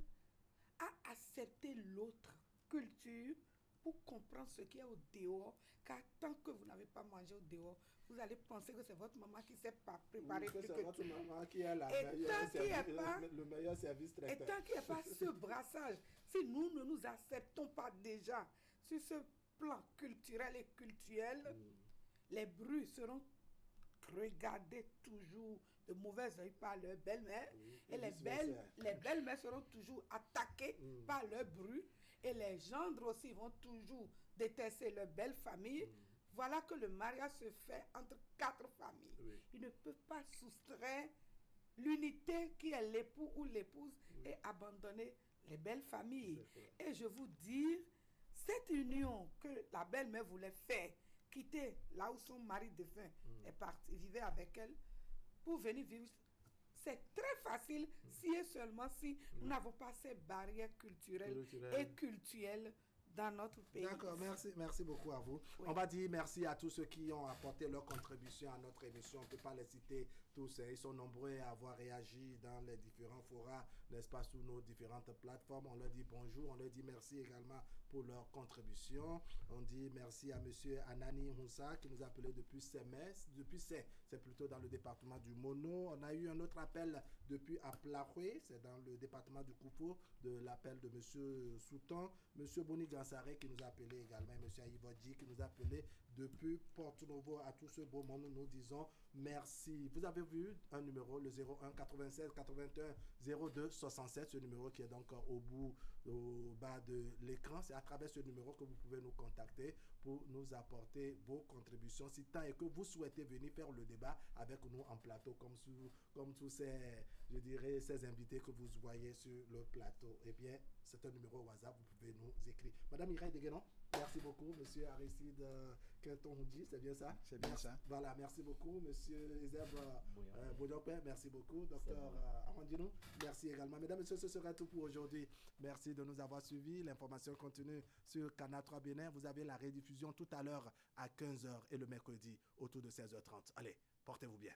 à accepter l'autre culture pour comprendre ce qu'il y a au dehors, car tant que vous n'avez pas mangé au dehors, vous allez penser que c'est votre maman qui ne sait pas préparer que c'est votre maman qui a le meilleur service traiteur. Et tant qu'il n'y a pas ce brassage, si nous ne nous acceptons pas déjà sur ce plan culturel et cultuel, les bruits seront regardés toujours de mauvais oeil par leur belle-mère et les belles-mères seront toujours attaquées par leur bruit et les gendres aussi vont toujours détester leur belle famille. Voilà que le mariage se fait entre 4 familles. Ils ne peuvent pas soustraire l'unité qui est l'époux ou l'épouse et abandonner les belles familles. Et je vous dis, cette union que la belle-mère voulait faire, quitter là où son mari défunt est parti, vivait avec elle, pour venir vivre, c'est très facile si et seulement si nous n'avons pas ces barrières culturelles et culturelles dans notre pays. D'accord, merci beaucoup à vous. On va dire merci à tous ceux qui ont apporté leur contribution à notre émission. On ne peut pas les citer tous. Ils sont nombreux à avoir réagi dans les différents forats, n'est-ce pas, sur nos différentes plateformes. On leur dit bonjour, on leur dit merci également pour leur contribution. On dit merci à monsieur Anani Moussa qui nous a appelé depuis c'est plutôt dans le département du Mono. On a eu un autre appel depuis Aplahoué, c'est dans le département du Koufou, de l'appel de monsieur Souton, monsieur Boni Gansare qui nous a appelé également, monsieur Aïvodji qui nous a appelé depuis Porto Novo. À tous ce beau monde, nous disons merci. Vous avez vu un numéro, le 01 96 81 02 67, ce numéro qui est donc au bas de l'écran. C'est à travers ce numéro que vous pouvez nous contacter pour nous apporter vos contributions, si tant est que vous souhaitez venir faire le débat avec nous en plateau, comme tous ces, je dirais, ces invités que vous voyez sur le plateau. Eh bien, c'est un numéro WhatsApp, vous pouvez nous écrire. Madame Mireille Deguenon, merci beaucoup. Monsieur Aristide Quinton-Houdji, c'est bien ça? C'est bien ça. Voilà, merci beaucoup. Monsieur Ezeb Boudjokwe, merci beaucoup. Docteur Amandino, merci également. Mesdames et messieurs, ce sera tout pour aujourd'hui. Merci de nous avoir suivis. L'information continue sur Canal 3 Bénin. Vous avez la rediffusion tout à l'heure à 15h et le mercredi autour de 16h30. Allez, portez-vous bien.